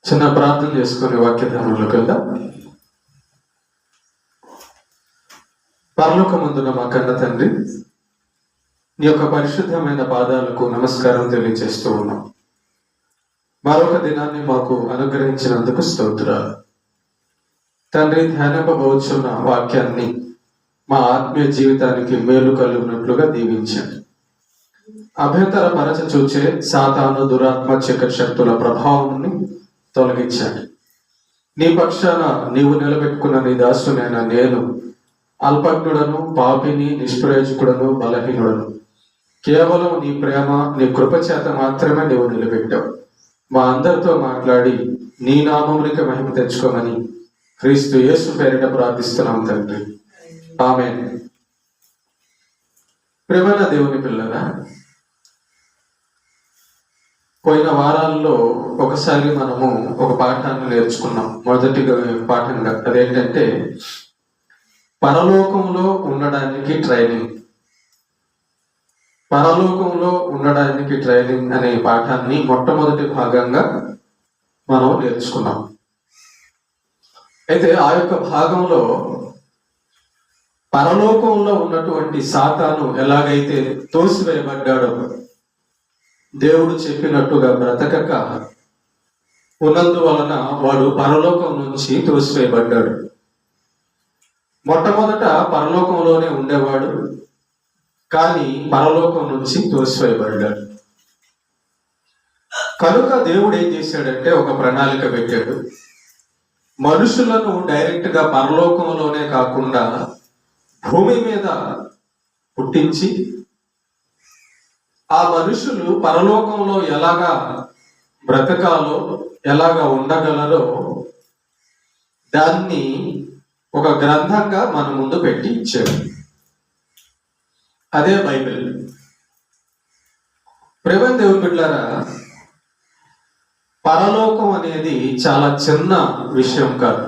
చిన్న ప్రార్థన చేసుకుని వాక్యధానంలోకి వెళ్దాం. పరలోకమందున మా కన్న తండ్రి, నీ యొక్క పరిశుద్ధమైన పాదాలకు నమస్కారం తెలియజేస్తూ ఉన్నాం. మరొక దినాన్ని మాకు అనుగ్రహించినందుకు స్తోత్రాలు తండ్రి. ధ్యానింపబోచున్న వాక్యాన్ని మా ఆత్మీయ జీవితానికి మేలు కలుగునట్లుగా దీవించండి. అభ్యంతరపరచ చూచే సాతాను దురాత్మ చీకటి శక్తుల ప్రభావాన్ని తొలగించండి. నీ పక్షాన నీవు నిలబెట్టుకున్న నీ దాసునైన నేను అల్పజ్ఞుడను, పాపిని, నిష్ప్రయోజకుడను, బలహీనుడను. కేవలం నీ ప్రేమ, నీ కృప చేత మాత్రమే నీవు నిలబెట్టావు. మా అందరితో మాట్లాడి నీ నామమునికి మహిమ తెచ్చుకోమని క్రీస్తు యేసు పేరిట ప్రార్థిస్తున్నాం తండ్రి, ఆమేన్. ప్రేమైన దేవుని పిల్లరా, పోయిన వారాల్లో ఒకసారి మనము ఒక పాఠాన్ని నేర్చుకున్నాం. మొదటి పాఠంగా అదేంటంటే పరలోకంలో ఉండడానికి ట్రైనింగ్. పరలోకంలో ఉండడానికి ట్రైనింగ్ అనే పాఠాన్ని మొట్టమొదటి భాగంగా మనం నేర్చుకున్నాం. అయితే ఆ యొక్క భాగంలో పరలోకంలో ఉన్నటువంటి సాతాను ఎలాగైతే తోసివేయబడ్డాడో, దేవుడు చెప్పినట్టుగా బ్రతకక ఉన్నందువలన వాడు పరలోకం నుంచి తోసివేయబడ్డాడు. మొట్టమొదట పరలోకంలోనే ఉండేవాడు, కానీ పరలోకం నుంచి తోసివేయబడ్డాడు. కనుక దేవుడు ఏం చేశాడంటే ఒక ప్రణాళిక పెట్టాడు. మనుషులను డైరెక్ట్ గా పరలోకంలోనే కాకుండా భూమి మీద పుట్టించి ఆ మనుషులు పరలోకంలో ఎలాగా బ్రతకాలో, ఎలాగా ఉండగలరో దాన్ని ఒక గ్రంథంగా మన ముందు పెట్టి ఇచ్చాడు. అదే బైబిల్. ప్రేమ దేవుని బిడ్డలారా, పరలోకం అనేది చాలా చిన్న విషయం కాదు.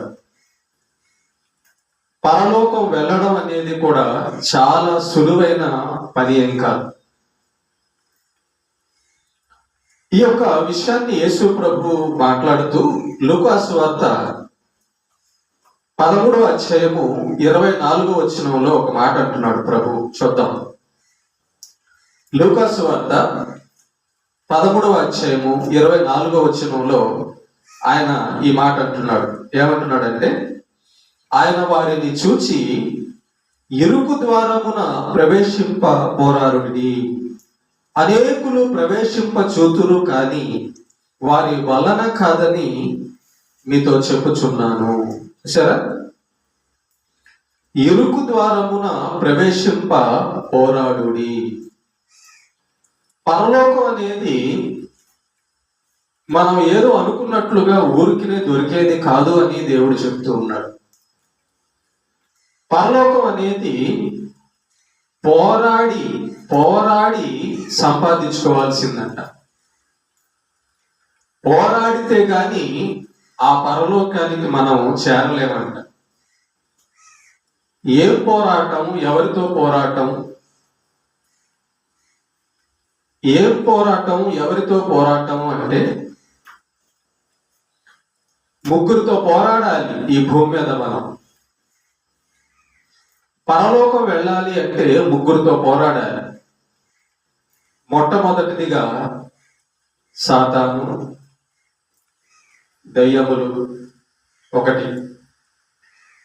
పరలోకం వెళ్ళడం అనేది కూడా చాలా సులువైన పని ఏం కాదు. ఈ యొక్క విషయాన్ని యేసు ప్రభు మాట్లాడుతూ లూకా సువార్త 13వ అధ్యాయము 24వ వచనంలో ఒక మాట అంటున్నాడు ప్రభు. చూద్దాం. లూకా సువార్త 13వ అధ్యాయము 24వ వచనంలో ఆయన ఈ మాట అంటున్నాడు. ఏమంటున్నాడంటే, ఆయన వారిని చూచి ఇరుకు ద్వారమున ప్రవేశింప పోరారుడి, అనేకులు ప్రవేశింప చూతురు కానీ వారి వలన కాదని మీతో చెప్పుచున్నాను. సరే, ఇరుకు ద్వారమున ప్రవేశింప పోరాడుడి. పరలోకం అనేది మనం ఏదో అనుకున్నట్లుగా ఊరికినే దొరికేది కాదు అని దేవుడు చెప్తూ ఉన్నాడు. పరలోకం అనేది పోరాడి పోరాడి సంపాదించుకోవాల్సిందంట. పోరాడితే గాని ఆ పరలోకానికి మనం చేరలేమంట. ఏం పోరాటం? ఎవరితో పోరాటం? ఏం పోరాటం? ఎవరితో పోరాటం అంటే ముగ్గురితో పోరాడాలి ఈ భూమి మీద. మనం పరలోకం వెళ్ళాలి అంటే ముగ్గురితో పోరాడాలి. మొట్టమొదటిదిగా సాతాను, దయ్యములు ఒకటి.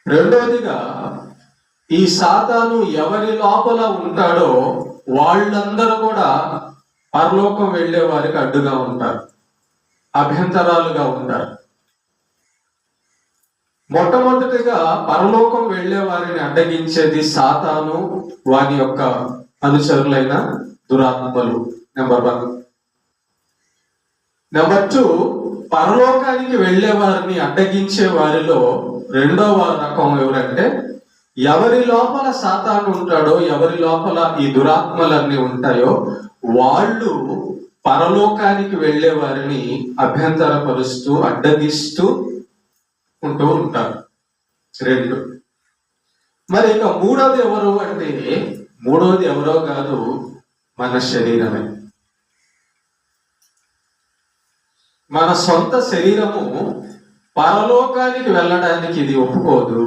రెండవదిగా ఈ సాతాను ఎవరి లోపల ఉంటాడో వాళ్ళందరూ కూడా పరలోకం వెళ్ళే వారికి అడ్డుగా ఉంటారు, అభ్యంతరాలుగా ఉంటారు. మొట్టమొదటిగా పరలోకం వెళ్ళే వారిని అడ్డగించేది సాతాను, వాని యొక్క అనుచరులైన దురాత్మలు. నెంబర్ 1. నెంబర్ 2, పరలోకానికి వెళ్ళే వారిని అడ్డగించే వారిలో రెండవ రకం ఎవరంటే, ఎవరి లోపల సాతాను ఉంటాడో, ఎవరి లోపల ఈ దురాత్మలన్నీ ఉంటాయో వాళ్ళు పరలోకానికి వెళ్ళే వారిని అభ్యంతరపరుస్తూ అడ్డగిస్తూ ఉంటూ ఉంటారు. 2. మరి ఇక మూడోది ఎవరు అంటే, మూడోది ఎవరో కాదు, మన శరీరమే. మన సొంత శరీరము పరలోకానికి వెళ్ళడానికి ఇది ఒప్పుకోదు.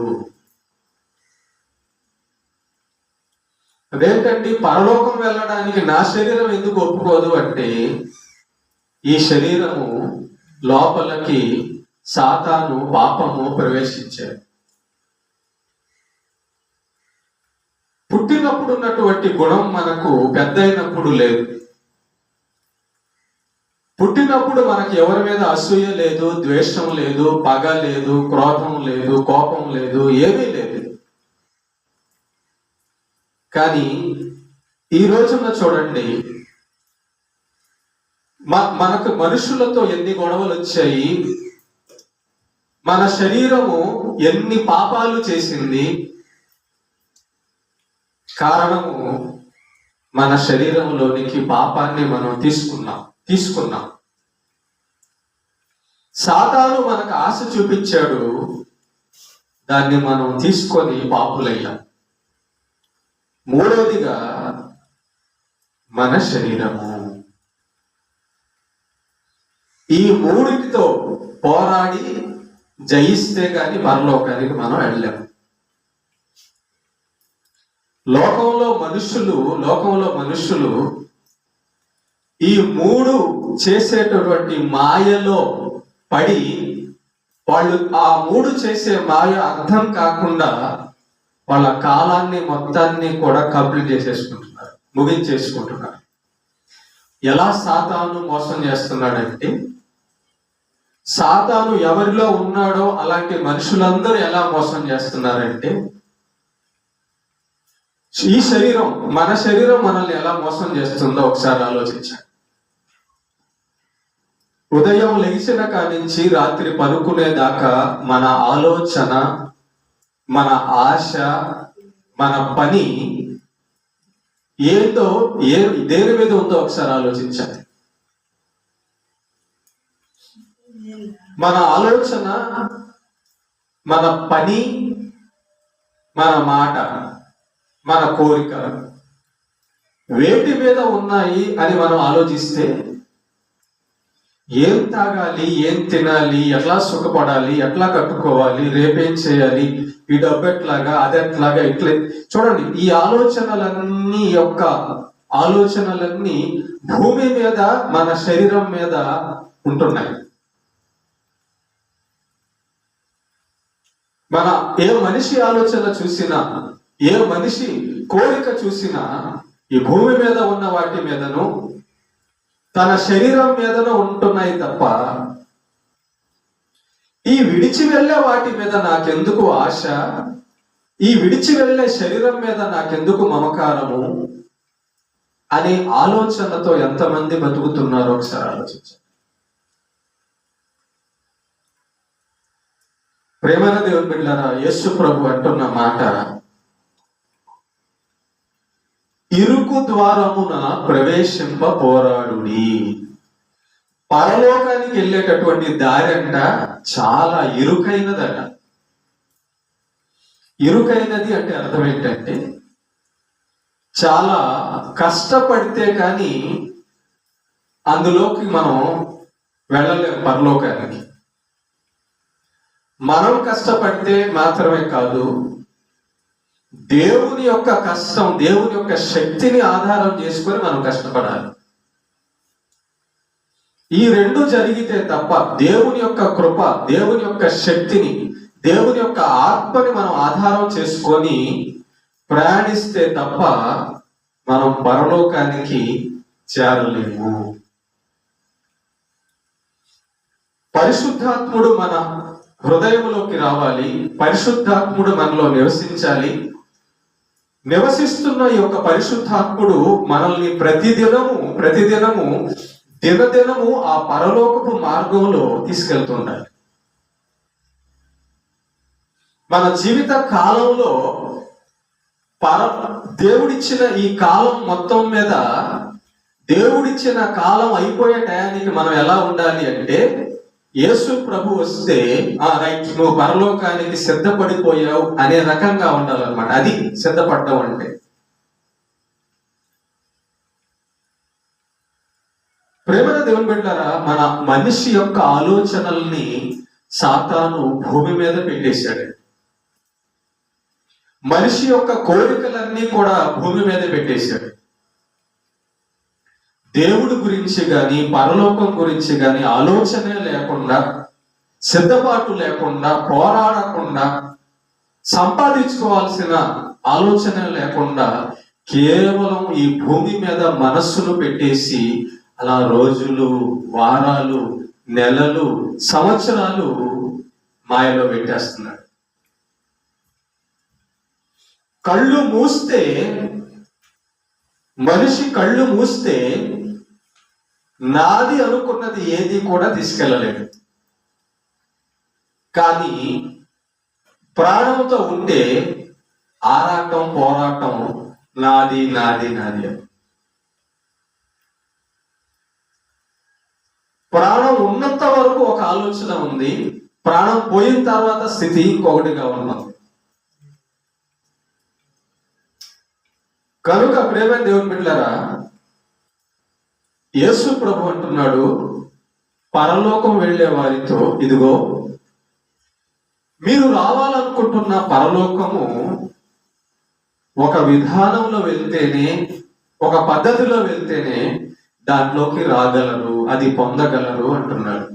అదేంటండి, పరలోకం వెళ్ళడానికి నా శరీరం ఎందుకు ఒప్పుకోదు అంటే, ఈ శరీరము లోపలికి సాతాను పాపము ప్రవేశించాడు. పుట్టినప్పుడు ఉన్నటువంటి గుణం మనకు పెద్దయినప్పుడు లేదు. పుట్టినప్పుడు మనకి ఎవరి మీద అసూయ లేదు, ద్వేషం లేదు, పగ లేదు, క్రోధం లేదు, కోపం లేదు, ఏమీ లేదు. కానీ ఈ రోజున చూడండి, మనకు మనుషులతో ఎన్ని గొడవలు వచ్చాయి, మన శరీరము ఎన్ని పాపాలు చేసింది. కారణము మన శరీరంలోనికి పాపాన్ని మనం తీసుకున్నాం. సాతాను మనకు ఆశ చూపించాడు, దాన్ని మనం తీసుకొని పాపులయ్యాం. మూడవదిగా మన శరీరము. ఈ మూడిటితో పోరాడి జయిస్తే గాని పరలోకానికి మనం వెళ్ళలేము. లోకంలో మనుషులు ఈ మూడు చేసేటటువంటి మాయలో పడి వాళ్ళు ఆ మూడు చేసే మాయ అర్థం కాకుండా వాళ్ళ కాలాన్ని మొత్తాన్ని కూడా కంప్లీట్ చేసేసుకుంటున్నారు, ముగించేసుకుంటున్నారు. ఎలా సాతాను మోసం చేస్తున్నాడంటే, సాతాను ఎవరిలో ఉన్నాడో అలాంటి మనుషులందరూ ఎలా మోసం చేస్తున్నారంటే, ఈ శరీరం, మన శరీరం మనల్ని ఎలా మోసం చేస్తుందో ఒకసారి ఆలోచించండి. ఉదయం లెగిసిన కానించి రాత్రి పడుకునేదాకా మన ఆలోచన, మన ఆశ, మన పని దేని మీద ఉందో ఒకసారి ఆలోచించండి. మన ఆలోచన, మన పని, మన మాట, మన కోరిక వేటి మీద ఉన్నాయి అని మనం ఆలోచిస్తే, ఏం తాగాలి, ఏం తినాలి, ఎట్లా సుఖపడాలి, ఎట్లా కట్టుకోవాలి, రేపేం చేయాలి, ఈ డబ్బు ఎట్లాగా, అదెట్లాగా, ఇట్లా చూడండి. ఈ ఆలోచనలన్నీ భూమి మీద, మన శరీరం మీద ఉంటున్నాయి. మన ఏ మనిషి ఆలోచన చూసినా, ఏ మనిషి కోరిక చూసినా ఈ భూమి మీద ఉన్న వాటి మీదను, తన శరీరం మీదను ఉంటున్నాయి తప్ప, ఈ విడిచి వెళ్ళే వాటి మీద నాకెందుకు ఆశ, ఈ విడిచి వెళ్ళే శరీరం మీద నాకెందుకు మమకారము అనే ఆలోచనతో ఎంతమంది బతుకుతున్నారో ఒకసారి ఆలోచించండి. ప్రేమైన దేవుని బిడ్డలారా, యేసు ప్రభు అంటున్న మాట, ఇరుకు ద్వారమున ప్రవేశింప పోరాడుడి. పరలోకానికి వెళ్ళేటటువంటి దారి అంట చాలా ఇరుకైనదట. ఇరుకైనది అంటే అర్థం ఏంటంటే, చాలా కష్టపడితే కానీ అందులోకి మనం వెళ్ళలేము పరలోకానికి. మనం కష్టపడితే మాత్రమే కాదు, దేవుని యొక్క కష్టం, దేవుని యొక్క శక్తిని ఆధారం చేసుకొని మనం కష్టపడాలి. ఈ రెండు జరిగితే తప్ప, దేవుని యొక్క కృప, దేవుని యొక్క శక్తిని, దేవుని యొక్క ఆత్మని మనం ఆధారం చేసుకొని ప్రయాణిస్తే తప్ప మనం పరలోకానికి చేరలేము. పరిశుద్ధాత్ముడు మన హృదయంలోకి రావాలి, పరిశుద్ధాత్ముడు మనలో నివసించాలి. నివసిస్తున్న ఈ యొక్క పరిశుద్ధాత్ముడు మనల్ని ప్రతిదినము దినదినము ఆ పరలోకపు మార్గంలో తీసుకెళ్తుండాలి. మన జీవిత కాలంలో దేవుడిచ్చిన ఈ కాలం మొత్తం మీద, దేవుడిచ్చిన కాలం అయిపోయే టయానికి మనం ఎలా ఉండాలి అంటే, యేసు ప్రభు వస్తే రైట్, నువ్వు పరలోకానికి సిద్ధపడిపోయావు అనే రకంగా ఉండాలన్నమాట. అది సిద్ధపడ్డావు అంటే. ప్రేమైన దేవుని బిడ్డలారా, మన మనిషి యొక్క ఆలోచనల్ని సాతాను భూమి మీద పెట్టేశాడు. మనిషి యొక్క కోరికలన్నీ కూడా భూమి మీద పెట్టేశాడు. దేవుడి గురించి గాని పరలోకం గురించి గాని ఆలోచనే లేకుండా, సిద్ధపాటు లేకుండా, పోరాడకుండా, సంపాదించుకోవాల్సిన ఆలోచన లేకుండా కేవలం ఈ భూమి మీద మనస్సును పెట్టేసి అలా రోజులు, వారాలు, నెలలు, సంవత్సరాలు మాయలో పెట్టేస్తున్నాడు. కళ్ళు మూస్తే, మనిషి కళ్ళు మూస్తే నాది అనుకున్నది ఏది కూడా తీసుకెళ్ళలేడు. కానీ ప్రాణంతో ఉంటే ఆరాటం, పోరాటం, నాది నాది నాది అని. ప్రాణం ఉన్నంత వరకు ఒక ఆలోచన ఉంది, ప్రాణం పోయిన తర్వాత స్థితి ఇంకొకటిగా ఉన్నది. కనుక ప్రేమ దేవుని బిడ్డలారా, యేసు ప్రభు అంటున్నాడు, పరలోకం వెళ్ళే వారితో, ఇదిగో మీరు రావాలనుకుంటున్న పరలోకము ఒక విధానంలో వెళ్తేనే, ఒక పద్ధతిలో వెళ్తేనే దాంట్లోకి రాగలరు, అది పొందగలరు అంటున్నాడు.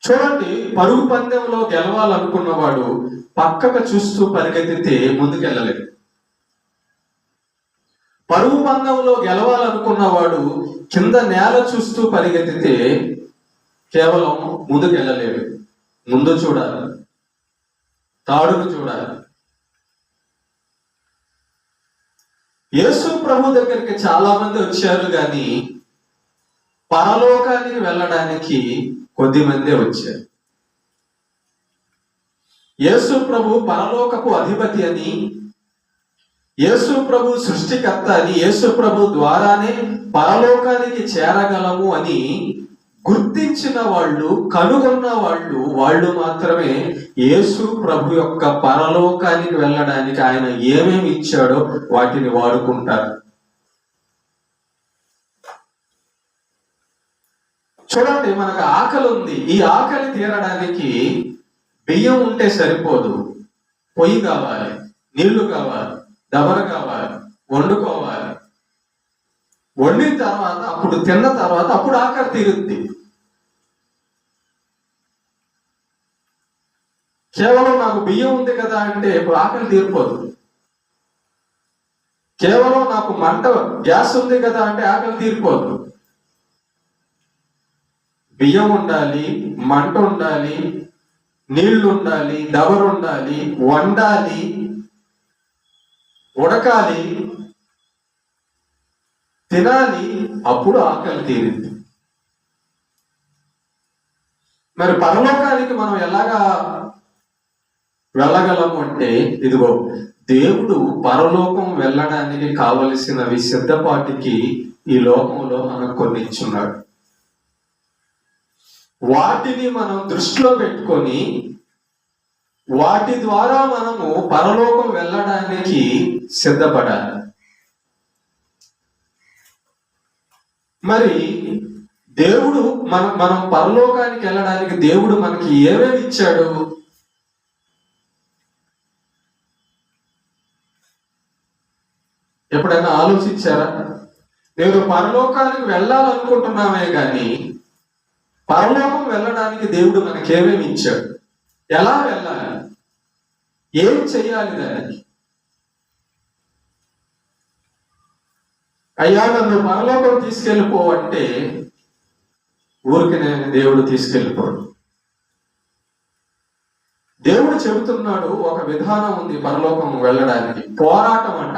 చూడండి, పరుగు పందెంలో గెలవాలనుకున్నవాడు పక్కకు చూస్తూ పరిగెత్తితే ముందుకెళ్ళలేడు. పరుగు పందెంలో గెలవాలనుకున్నవాడు కింద నేల చూస్తూ పరిగెత్తితే కేవలం ముందుకెళ్ళలేడు. ముందు చూడాలి, తాడును చూడాలి. యేసు ప్రభు దగ్గరికి చాలా మంది వచ్చారు, కానీ పరలోకానికి వెళ్ళడానికి కొద్ది మందే వచ్చారు. యేసు ప్రభు పరలోకపు అధిపతి అని, యేసు ప్రభు సృష్టికర్త అని, యేసు ప్రభు ద్వారానే పరలోకానికి చేరగలము అని గుర్తించిన వాళ్ళు, కనుగొన్న వాళ్ళు మాత్రమే యేసు ప్రభు యొక్క పరలోకానికి వెళ్ళడానికి ఆయన ఏమేమి ఇచ్చాడో వాటిని వాడుకుంటారు. చూడండి, మనకు ఆకలి ఉంది. ఈ ఆకలి తీరడానికి బియ్యం ఉంటే సరిపోదు, పొయ్యి కావాలి, నీళ్లు కావాలి, దబర కావాలి, వండుకోవాలి. వండిన తర్వాత, అప్పుడు తిన్న తర్వాత అప్పుడు ఆకలి తీరుద్ది. కేవలం నాకు బియ్యం ఉంది కదా అంటే ఇప్పుడు ఆకలి తీరిపోదు. కేవలం నాకు గ్యాస్ ఉంది కదా అంటే ఆకలి తీరిపోదు. బియ్యం ఉండాలి, మంట ఉండాలి, నీళ్లు ఉండాలి, దబరు ఉండాలి, వండాలి, ఉడకాలి, తినాలి, అప్పుడు ఆకలి తీరింది. మరి పరలోకానికి మనం ఎలాగా వెళ్ళగలము అంటే, ఇదిగో దేవుడు పరలోకం వెళ్ళడానికి కావలసినవి సిద్ధపాటికి ఈ లోకంలో మనకు కొన్ని ఇచ్చున్నాడు. వాటిని మనం దృష్టిలో పెట్టుకొని వాటి ద్వారా మనము పరలోకం వెళ్ళడానికి సిద్ధపడాలి. మరి దేవుడు మనం పరలోకానికి వెళ్ళడానికి దేవుడు మనకి ఏమేమి ఇచ్చాడు? ఎప్పుడైనా ఆలోచించారా? నేను పరలోకానికి వెళ్ళాలనుకుంటున్నామే కానీ పరలోకం వెళ్ళడానికి దేవుడు మనకేమేమి ఇచ్చాడు? ఎలా వెళ్ళాలి? ఏం చెయ్యాలి దానికి? అయ్యా, నన్ను పరలోకం తీసుకెళ్ళిపో అంటే ఊరికి నేను దేవుడు తీసుకెళ్ళిపోడు. దేవుడు చెబుతున్నాడు, ఒక విధానం ఉంది పరలోకం వెళ్ళడానికి. పోరాటం అంట.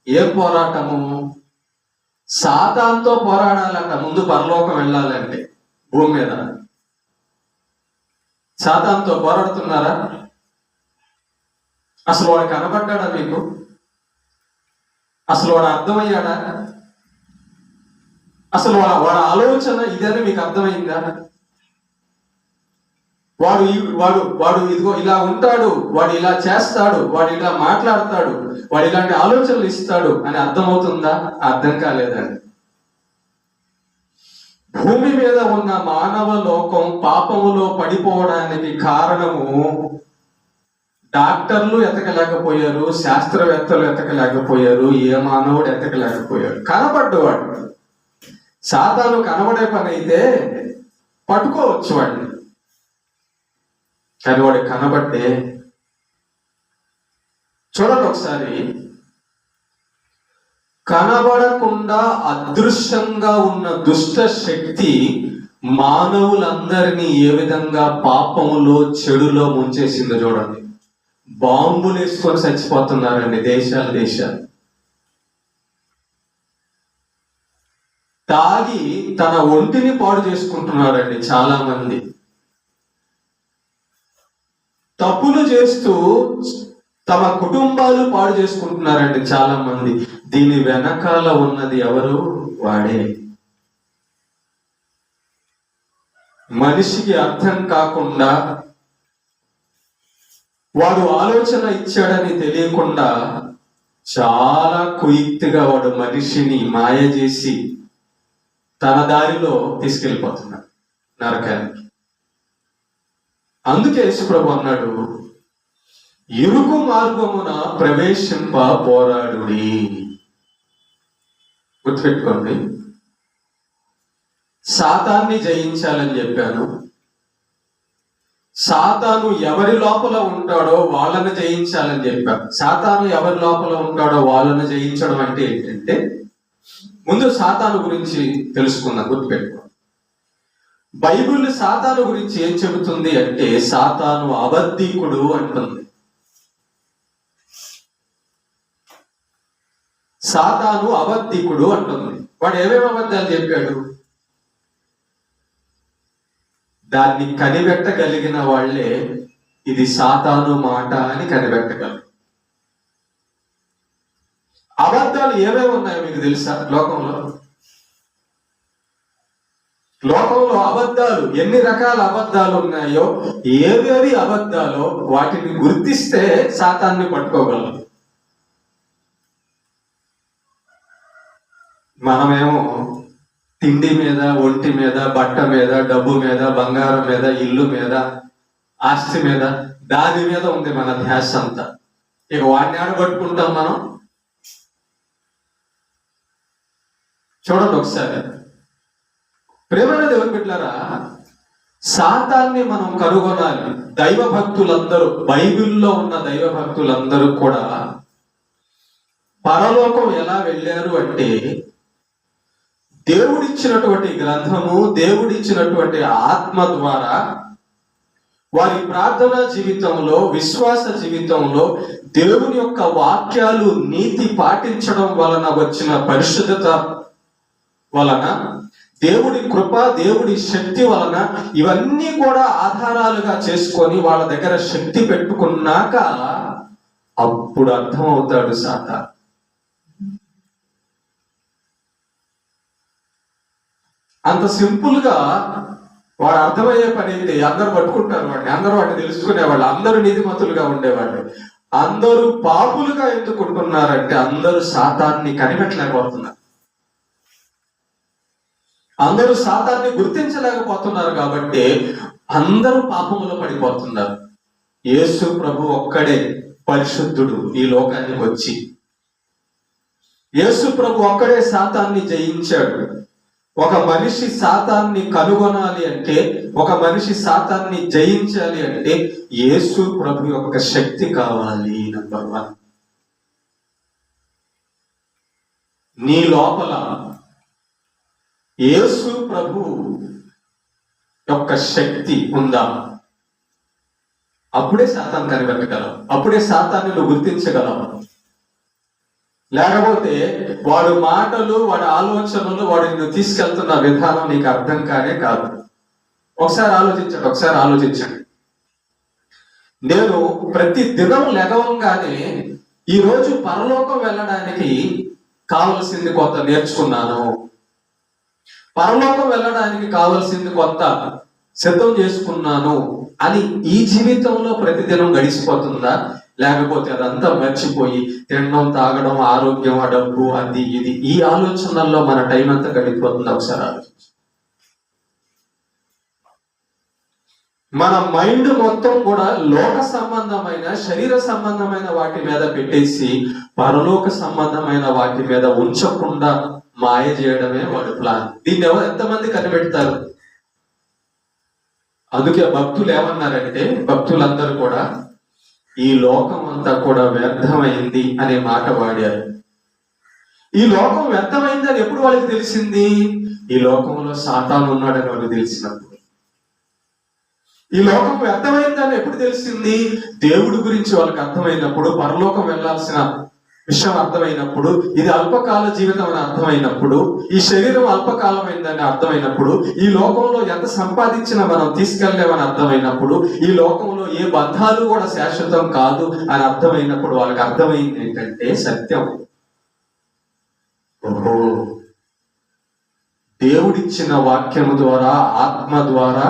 ఏ పోరాటము? సాతానుతో పోరాడాలంట ముందు పరలోకం వెళ్ళాలంటే. భూమి మీద సాతానుతో పోరాడుతున్నారా? అసలు వాడు కనబడ్డాడా మీకు? అసలు వాడు అర్థమయ్యాడా? అసలు వాడి ఆలోచన ఇదని మీకు అర్థమైందా? వాడు వాడు వాడు ఇదిగో ఇలా ఉంటాడు, వాడు ఇలా చేస్తాడు, వాడు ఇలా మాట్లాడతాడు, వాడు ఇలాంటి ఆలోచనలు ఇస్తాడు అని అర్థమవుతుందా? అర్థం కాలేదండి. భూమి మీద ఉన్న మానవ లోకం పాపములో పడిపోవడానికి కారణము డాక్టర్లు ఎతకలేకపోయారు, శాస్త్రవేత్తలు ఎతకలేకపోయారు, ఏ మానవుడు ఎతకలేకపోయాడు. కనపడ్డవాడు. సాతాను కనబడే పని అయితే పట్టుకోవచ్చు వాడిని, కానీ వాడు కనబడ్డే. చూడండి ఒకసారి, కనబడకుండా అదృశ్యంగా ఉన్న దుష్ట శక్తి మానవులందరినీ ఏ విధంగా పాపములో చెడులో ముంచేసిందో చూడండి. బాంబులు వేసుకొని చచ్చిపోతున్నారండి దేశాలు. తాగి తన ఒంటిని పాడు చేసుకుంటున్నారండి చాలా మంది. తప్పులు చేస్తూ తమ కుటుంబాలు పాడు చేసుకుంటున్నారండి చాలా మంది. దీని వెనకాల ఉన్నది ఎవరు? వాడే. మనిషికి అర్థం కాకుండా, వాడు ఆలోచన ఇచ్చాడని తెలియకుండా చాలా కుయుక్తిగా వాడు మనిషిని మాయ చేసి తన దారిలో తీసుకెళ్ళిపోతున్నాడు నరకానికి. అందుకే యేసుప్రభు అన్నాడు, ఇరుకు మార్గమున ప్రవేశింప పోరాడుడి. గుర్తుపెట్టుకోండి, సాతాన్ని జయించాలని చెప్పాను. సాతాను ఎవరి లోపల ఉంటాడో వాళ్ళని జయించాలని చెప్పాను. సాతాను ఎవరి లోపల ఉంటాడో వాళ్ళని జయించడం అంటే ఏంటంటే, ముందు సాతాను గురించి తెలుసుకుందాం. గుర్తుపెట్టుకో, బైబిల్ సాతాను గురించి ఏం చెబుతుంది అంటే, సాతాను అబద్ధికుడు అంటుంది. సాతాను అబద్ధికుడు అంటుంది. వాడు ఏమేమి అబద్ధాలు చెప్పాడు? దాన్ని కనిపెట్టగలిగిన వాళ్ళే ఇది సాతాను మాట అని కనిపెట్టగలరు. అబద్ధాలు ఏమేమి ఉన్నాయో మీకు తెలుసా? లోకంలో అబద్ధాలు ఎన్ని రకాల అబద్ధాలు ఉన్నాయో, ఏవేవి అబద్ధాలో వాటిని గుర్తిస్తే సాతాన్ని పట్టుకోగలం. మనమేమో తిండి మీద, ఒంటి మీద, బట్ట మీద, డబ్బు మీద, బంగారం మీద, ఇల్లు మీద, ఆస్తి మీద, దాని మీద ఉంది మన ధ్యాస అంతా. ఇక వాడిని ఆడబట్టుకుంటాం మనం. చూడండి ఒకసారి, ప్రేమైన దేవుని బిడ్డలారా, సాతాన్ని మనం కనుగొనాలి. దైవ భక్తులందరూ, బైబిల్లో ఉన్న దైవ భక్తులందరూ కూడా పరలోకం ఎలా వెళ్ళారు అంటే, దేవుడిచ్చినటువంటి గ్రంథము, దేవుడిచ్చినటువంటి ఆత్మ ద్వారా వారి ప్రార్థనా జీవితంలో, విశ్వాస జీవితంలో దేవుని యొక్క వాక్యాలు, నీతి పాటించడం వలన వచ్చిన పరిశుద్ధత వలన, దేవుడి కృప, దేవుడి శక్తి వలన, ఇవన్నీ కూడా ఆధారాలుగా చేసుకొని వాళ్ళ దగ్గర శక్తి పెట్టుకున్నాక అప్పుడు అర్థమవుతాడు సాతాను. అంత సింపుల్ గా వాడు అర్థమయ్యే పని అయితే అందరూ పట్టుకుంటారు వాడిని, అందరూ వాడిని తెలుసుకునేవాళ్ళు, అందరూ నీతిమంతులుగా ఉండేవాళ్ళు. అందరూ పాపులుగా ఎందుకుంటున్నారంటే, అందరూ సాతాన్ని కనిపెట్టలేకపోతున్నారు, అందరూ సాతాన్ని గుర్తించలేకపోతున్నారు. కాబట్టి అందరూ పాపములో పడిపోతున్నారు. యేసు ప్రభు ఒక్కడే పరిశుద్ధుడు ఈ లోకానికి వచ్చి. యేసు ప్రభు ఒక్కడే సాతాన్ని జయించాడు. ఒక మనిషి సాతాన్ని కనుగొనాలి అంటే, ఒక మనిషి సాతాన్ని జయించాలి అంటే యేసు ప్రభు యొక్క శక్తి కావాలి. నంబర్ 1, నీ లోపల యేసు ప్రభు యొక్క శక్తి ఉందా? అప్పుడే సాతాన్ని కనిపెట్టగలవు, అప్పుడే సాతాన్ని నువ్వు గుర్తించగలవు. లేకపోతే వాడు మాటలు, వాడి ఆలోచనలు, వాడు నిన్ను తీసుకెళ్తున్న విధానం నీకు అర్థం కానే కాదు. ఒకసారి ఆలోచించండి. నేను ప్రతి దినం లెగవంగానే ఈరోజు పరలోకం వెళ్ళడానికి కావలసింది కొంత నేర్చుకున్నాను, పరలోకం వెళ్ళడానికి కావలసింది కొంత సిద్ధం చేసుకున్నాను అని ఈ జీవితంలో ప్రతిదినం గడిచిపోతుందా? లేకపోతే అదంతా మర్చిపోయి తినడం, తాగడం, ఆరోగ్యం, ఆ డబ్బు, అది ఇది ఈ ఆలోచనల్లో మన టైం అంతా గడిచిపోతుందా? ఒకసారి ఆలోచించు. మన మైండ్ మొత్తం కూడా లోక సంబంధమైన, శరీర సంబంధమైన వాటి మీద పెట్టేసి పరలోక సంబంధమైన వాటి మీద ఉంచకుండా మాయ చేయడమే వాడి ప్లాన్. దీన్ని ఎంతమంది కనిపెడతారు? అందుకే భక్తులు ఏమన్నారంటే, భక్తులందరూ కూడా ఈ లోకం అంతా కూడా వ్యర్థమైంది అనే మాట వాడారు. ఈ లోకం వ్యర్థమైందని ఎప్పుడు వాళ్ళకి తెలిసింది? ఈ లోకంలో సాతాను ఉన్నాడని వాళ్ళకి తెలిసినప్పుడు. ఈ లోకం వ్యర్థమైందని ఎప్పుడు తెలిసింది? దేవుడి గురించి వాళ్ళకి అర్థమైనప్పుడు, పరలోకం వెళ్లాల్సిన విషయం అర్థమైనప్పుడు, ఇది అల్పకాల జీవితం అని అర్థమైనప్పుడు, ఈ శరీరం అల్పకాలమైందని అర్థమైనప్పుడు, ఈ లోకంలో ఎంత సంపాదించినా మనం తీసుకెళ్లేమని అర్థమైనప్పుడు, ఈ లోకంలో ఏ బంధాలు కూడా శాశ్వతం కాదు అని అర్థమైనప్పుడు వాళ్ళకి అర్థమైంది ఏంటంటే సత్యం. ఓహో, దేవుడిచ్చిన వాక్యము ద్వారా, ఆత్మ ద్వారా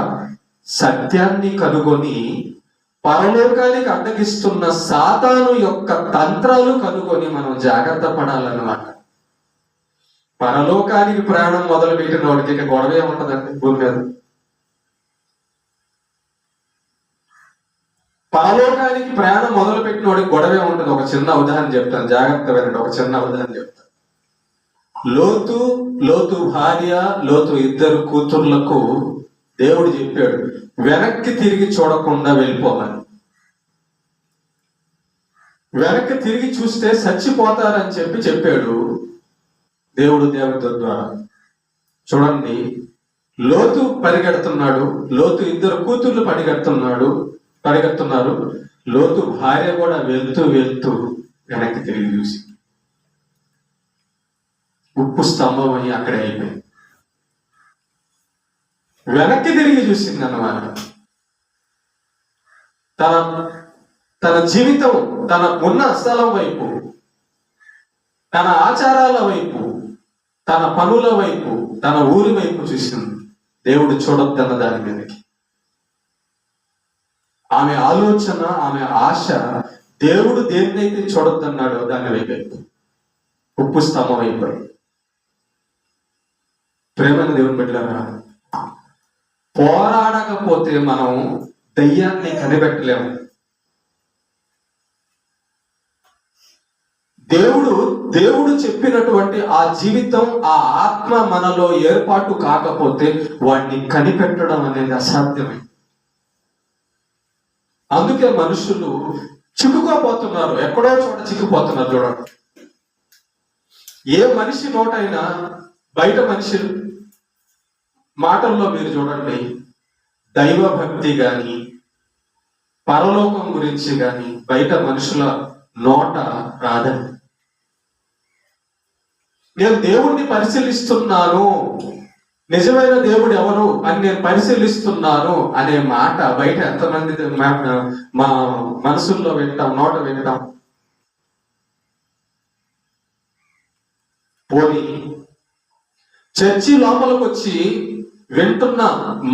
సత్యాన్ని కనుగొని పరలోకానికి అడ్డగిస్తున్న సాతాను యొక్క తంత్రాలు కనుగొని మనం జాగ్రత్త పడాలన్నమాట. పరలోకానికి ప్రయాణం మొదలు పెట్టిన వాడికి ఇక గొడవే ఉంటదండి భూమి మీద. పరలోకానికి ప్రయాణం మొదలు పెట్టిన వాడికి గొడవే ఉంటుంది. ఒక చిన్న ఉదాహరణ చెప్తాను, జాగ్రత్త వినండి. ఒక చిన్న ఉదాహరణ చెప్తాను. లోతు భార్య, లోతు ఇద్దరు కూతుర్లకు దేవుడు చెప్పాడు, వెనక్కి తిరిగి చూడకుండా వెళ్ళిపోమని. వెనక్కి తిరిగి చూస్తే చచ్చిపోతారని చెప్పాడు దేవుడు దేవదూత ద్వారా. చూడండి, లోతు పరిగెడుతున్నాడు, లోతు ఇద్దరు కూతుర్లు పరిగెడుతున్నారు. లోతు భార్య కూడా వెళ్తూ వెనక్కి తిరిగి చూసి ఉప్పు స్తంభం అని అక్కడే అయిపోయింది. వెనక్కి తిరిగి చూసింది అన్నమాట. తన జీవితం, తన ఉన్న స్థలం వైపు, తన ఆచారాల వైపు, తన పనుల వైపు, తన ఊరి వైపు చూసింది. దేవుడు చూడొద్దన్న దాని మీదకి. ఆమె ఆలోచన, ఆమె ఆశ, దేవుడు దేన్నైతే చూడొద్దన్నాడో దాని వైపు, ఉప్పు స్తంభం అయిపోయి. ప్రేమైన దేవుని బిడ్డలారా, పోరాడకపోతే మనం దయ్యాన్ని కనిపెట్టలేము. దేవుడు చెప్పినటువంటి ఆ జీవితం, ఆ ఆత్మ మనలో ఏర్పాటు కాకపోతే వాడిని కనిపెట్టడం అనేది అసాధ్యమే. అందుకే మనుషులు చిక్కుకోపోతున్నారు, ఎక్కడో చోట చిక్కుపోతున్నారు. చూడండి, ఏ మనిషి నోటైనా, బయట మనిషి మాటల్లో మీరు చూడండి, దైవభక్తి గాని, పరలోకం గురించి గాని బయట మనుషుల నోట రాదని. నేను దేవుణ్ణి పరిశీలిస్తున్నాను, నిజమైన దేవుడు ఎవరు అని నేను పరిశీలిస్తున్నాను అనే మాట బయట ఎంతమంది మా మనసుల్లో వింటాం, నోట వింటాం. పోనీ చర్చి లోపలికి వచ్చి వింటున్న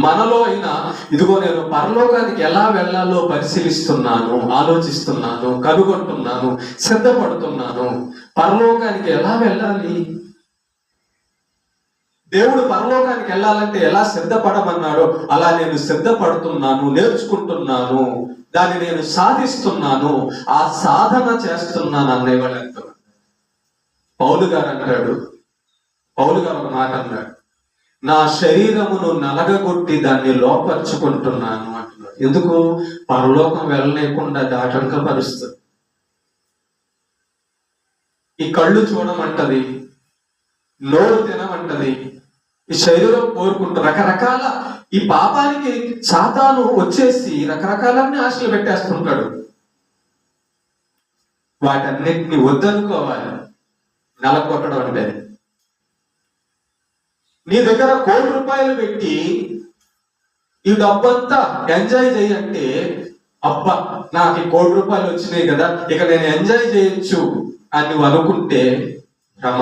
మనలో అయినా, ఇదిగో నేను పరలోకానికి ఎలా వెళ్ళాలో పరిశీలిస్తున్నాను, ఆలోచిస్తున్నాను, కనుగొంటున్నాను, సిద్ధపడుతున్నాను. పరలోకానికి ఎలా వెళ్ళాలి, దేవుడు పరలోకానికి వెళ్ళాలంటే ఎలా సిద్ధపడమన్నాడో అలా నేను సిద్ధపడుతున్నాను, నేర్చుకుంటున్నాను, దాన్ని నేను సాధిస్తున్నాను, ఆ సాధన చేస్తున్నాను అనేవాళ్ళు ఎంతో. పౌలు గారు ఒక మాట అన్నాడు, నా శరీరమును నలగగొట్టి దాన్ని లోపరుచుకుంటున్నాను అంటున్నాడు. ఎందుకు? పరలోకం వెళ్ళలేకుండా ఆటంకపరుస్తుంది. ఈ కళ్ళు చూడమంటది, నోరు తినమంటది, ఈ శరీరం కోరుకుంటూ రకరకాల, ఈ పాపానికి సాతాను వచ్చేసి రకరకాలన్నీ ఆశలు పెట్టేస్తుంటాడు. వాటన్నిటిని వద్దనుకోవాలి. నలగొట్టడం అంటే, నీ దగ్గర ₹1,00,00,000 పెట్టి ఈ డబ్బంతా ఎంజాయ్ చేయంటే, అబ్బా నాకు ₹1,00,00,000 వచ్చినాయి కదా, ఇక నేను ఎంజాయ్ చేయొచ్చు అని నువ్వు అనుకుంటే భ్రమ.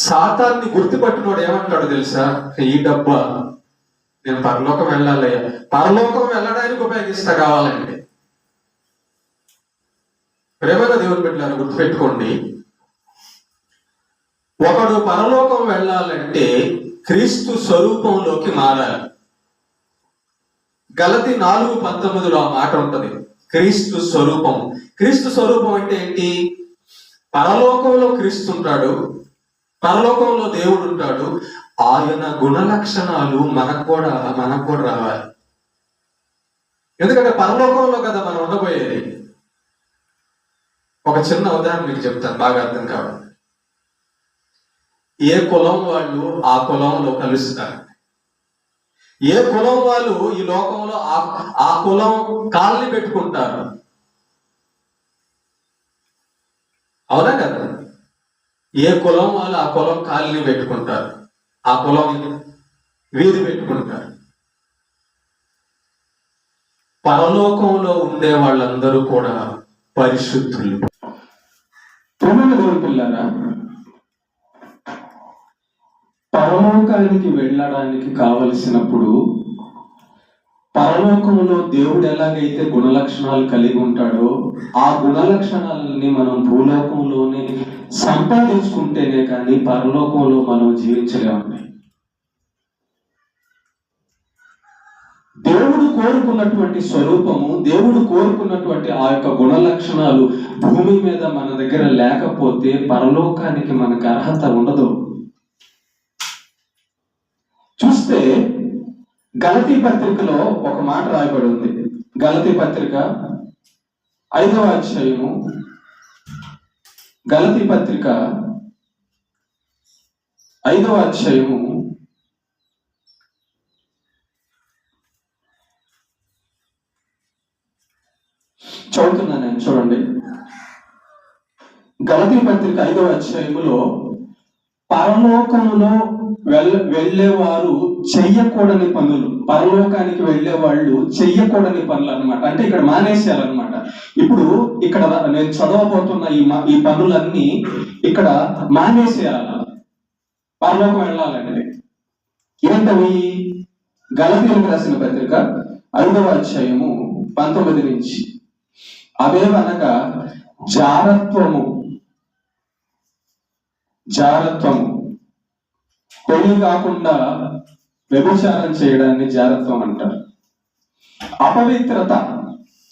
సాతాన్ని గుర్తుపట్టినోడు ఏమంటాడు తెలుసా? ఈ డబ్బా నేను పరలోకం వెళ్ళాలయ్యా, పరలోకం వెళ్ళడానికి ఉపయోగిస్తా కావాలండి. ప్రేమగా దేవుని బిడ్డలారా గుర్తుపెట్టుకోండి, ఒకడు పరలోకం వెళ్ళాలంటే క్రీస్తు స్వరూపంలోకి మారాలి. గలతీ 4:19 ఆ మాట ఉంటది, క్రీస్తు స్వరూపం. క్రీస్తు స్వరూపం అంటే ఏంటి? పరలోకంలో క్రీస్తు ఉంటాడు, పరలోకంలో దేవుడు ఉంటాడు. ఆయన గుణ లక్షణాలు మనకు కూడా రావాలి. ఎందుకంటే పరలోకంలో కదా మనం ఉండబోయేది. ఒక చిన్న ఉదాహరణ మీకు చెప్తాను, బాగా అర్థం కావాలి. ఏ కులం వాళ్ళు ఆ కులంలో కలుస్తారు. ఏ కులం వాళ్ళు ఈ లోకంలో ఆ కులం కాళ్ళని పెట్టుకుంటారు. అవునా కదా? ఏ కులం వాళ్ళు ఆ కులం కాళ్ళని పెట్టుకుంటారు, ఆ కులం వీధి పెట్టుకుంటారు. పరలోకంలో ఉండే వాళ్ళందరూ కూడా పరిశుద్ధులు. దేవుని పిల్లారా, పరలోకానికి వెళ్ళడానికి కావలసినప్పుడు పరలోకంలో దేవుడు ఎలాగైతే గుణలక్షణాలు కలిగి ఉంటాడో ఆ గుణలక్షణాలని మనం భూలోకంలోనే సంపాదించుకుంటేనే కానీ పరలోకంలో మనం జీవించలేమండి. దేవుడు కోరుకున్నటువంటి స్వరూపము, దేవుడు కోరుకున్నటువంటి ఆ యొక్క గుణ లక్షణాలు భూమి మీద మన దగ్గర లేకపోతే పరలోకానికి మనకు అర్హత ఉండదు. చూస్తే గలతీ పత్రికలో ఒక మాట రాయబడి ఉంది. గలతీ పత్రిక 5వ అధ్యాయము, గలతీ పత్రిక 5వ అధ్యాయము 'చదువుతున్నాను నేను, చూడండి. గలతీ పత్రిక 5వ అధ్యాయములో పరలోకములో వెళ్ళేవారు చెయ్యకూడని పనులు, పరలోకానికి వెళ్ళే వాళ్ళు చెయ్యకూడని పనులు అన్నమాట. అంటే ఇక్కడ మానేసేయాలన్నమాట. ఇప్పుడు ఇక్కడ నేను చదవబోతున్న ఈ పనులన్నీ ఇక్కడ మానేసేయాలి పరలోకం వెళ్ళాలంటే. ఏంటవి? గలతీయులకు రాసిన పత్రిక 5వ అధ్యాయము 19 నుంచి. అవేవనగా జారత్వము, పెళ్లి కాకుండా వ్యభిచారం చేయడాన్ని జారత్వం అంటారు. అపవిత్రత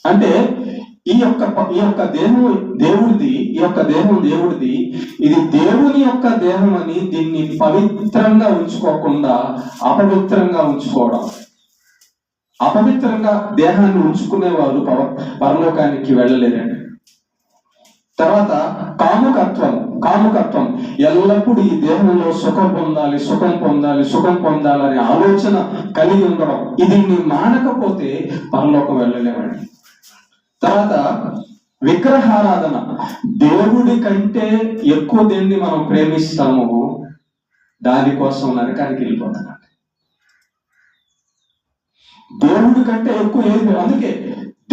అంటే ఈ యొక్క దేహం దేవుడిది, ఈ యొక్క దేహం దేవుడిది, ఇది దేవుని యొక్క దేహం అని దీన్ని పవిత్రంగా ఉంచుకోకుండా అపవిత్రంగా ఉంచుకోవడం. అపవిత్రంగా దేహాన్ని ఉంచుకునే వారు పరలోకానికి వెళ్ళలేరండి. తర్వాత కాముకత్వం ఎల్లప్పుడూ ఈ దేహంలో సుఖం పొందాలని ఆలోచన కలిగి ఉండడం. ఇది మానకపోతే పరలోకం వెళ్ళలేమండి. తర్వాత విగ్రహారాధన, దేవుడి కంటే ఎక్కువ దేన్ని మనం ప్రేమిస్తామో దానికోసం నరకానికి వెళ్ళిపోతాం. దేవుడి కంటే ఎక్కువ ఏది, అందుకే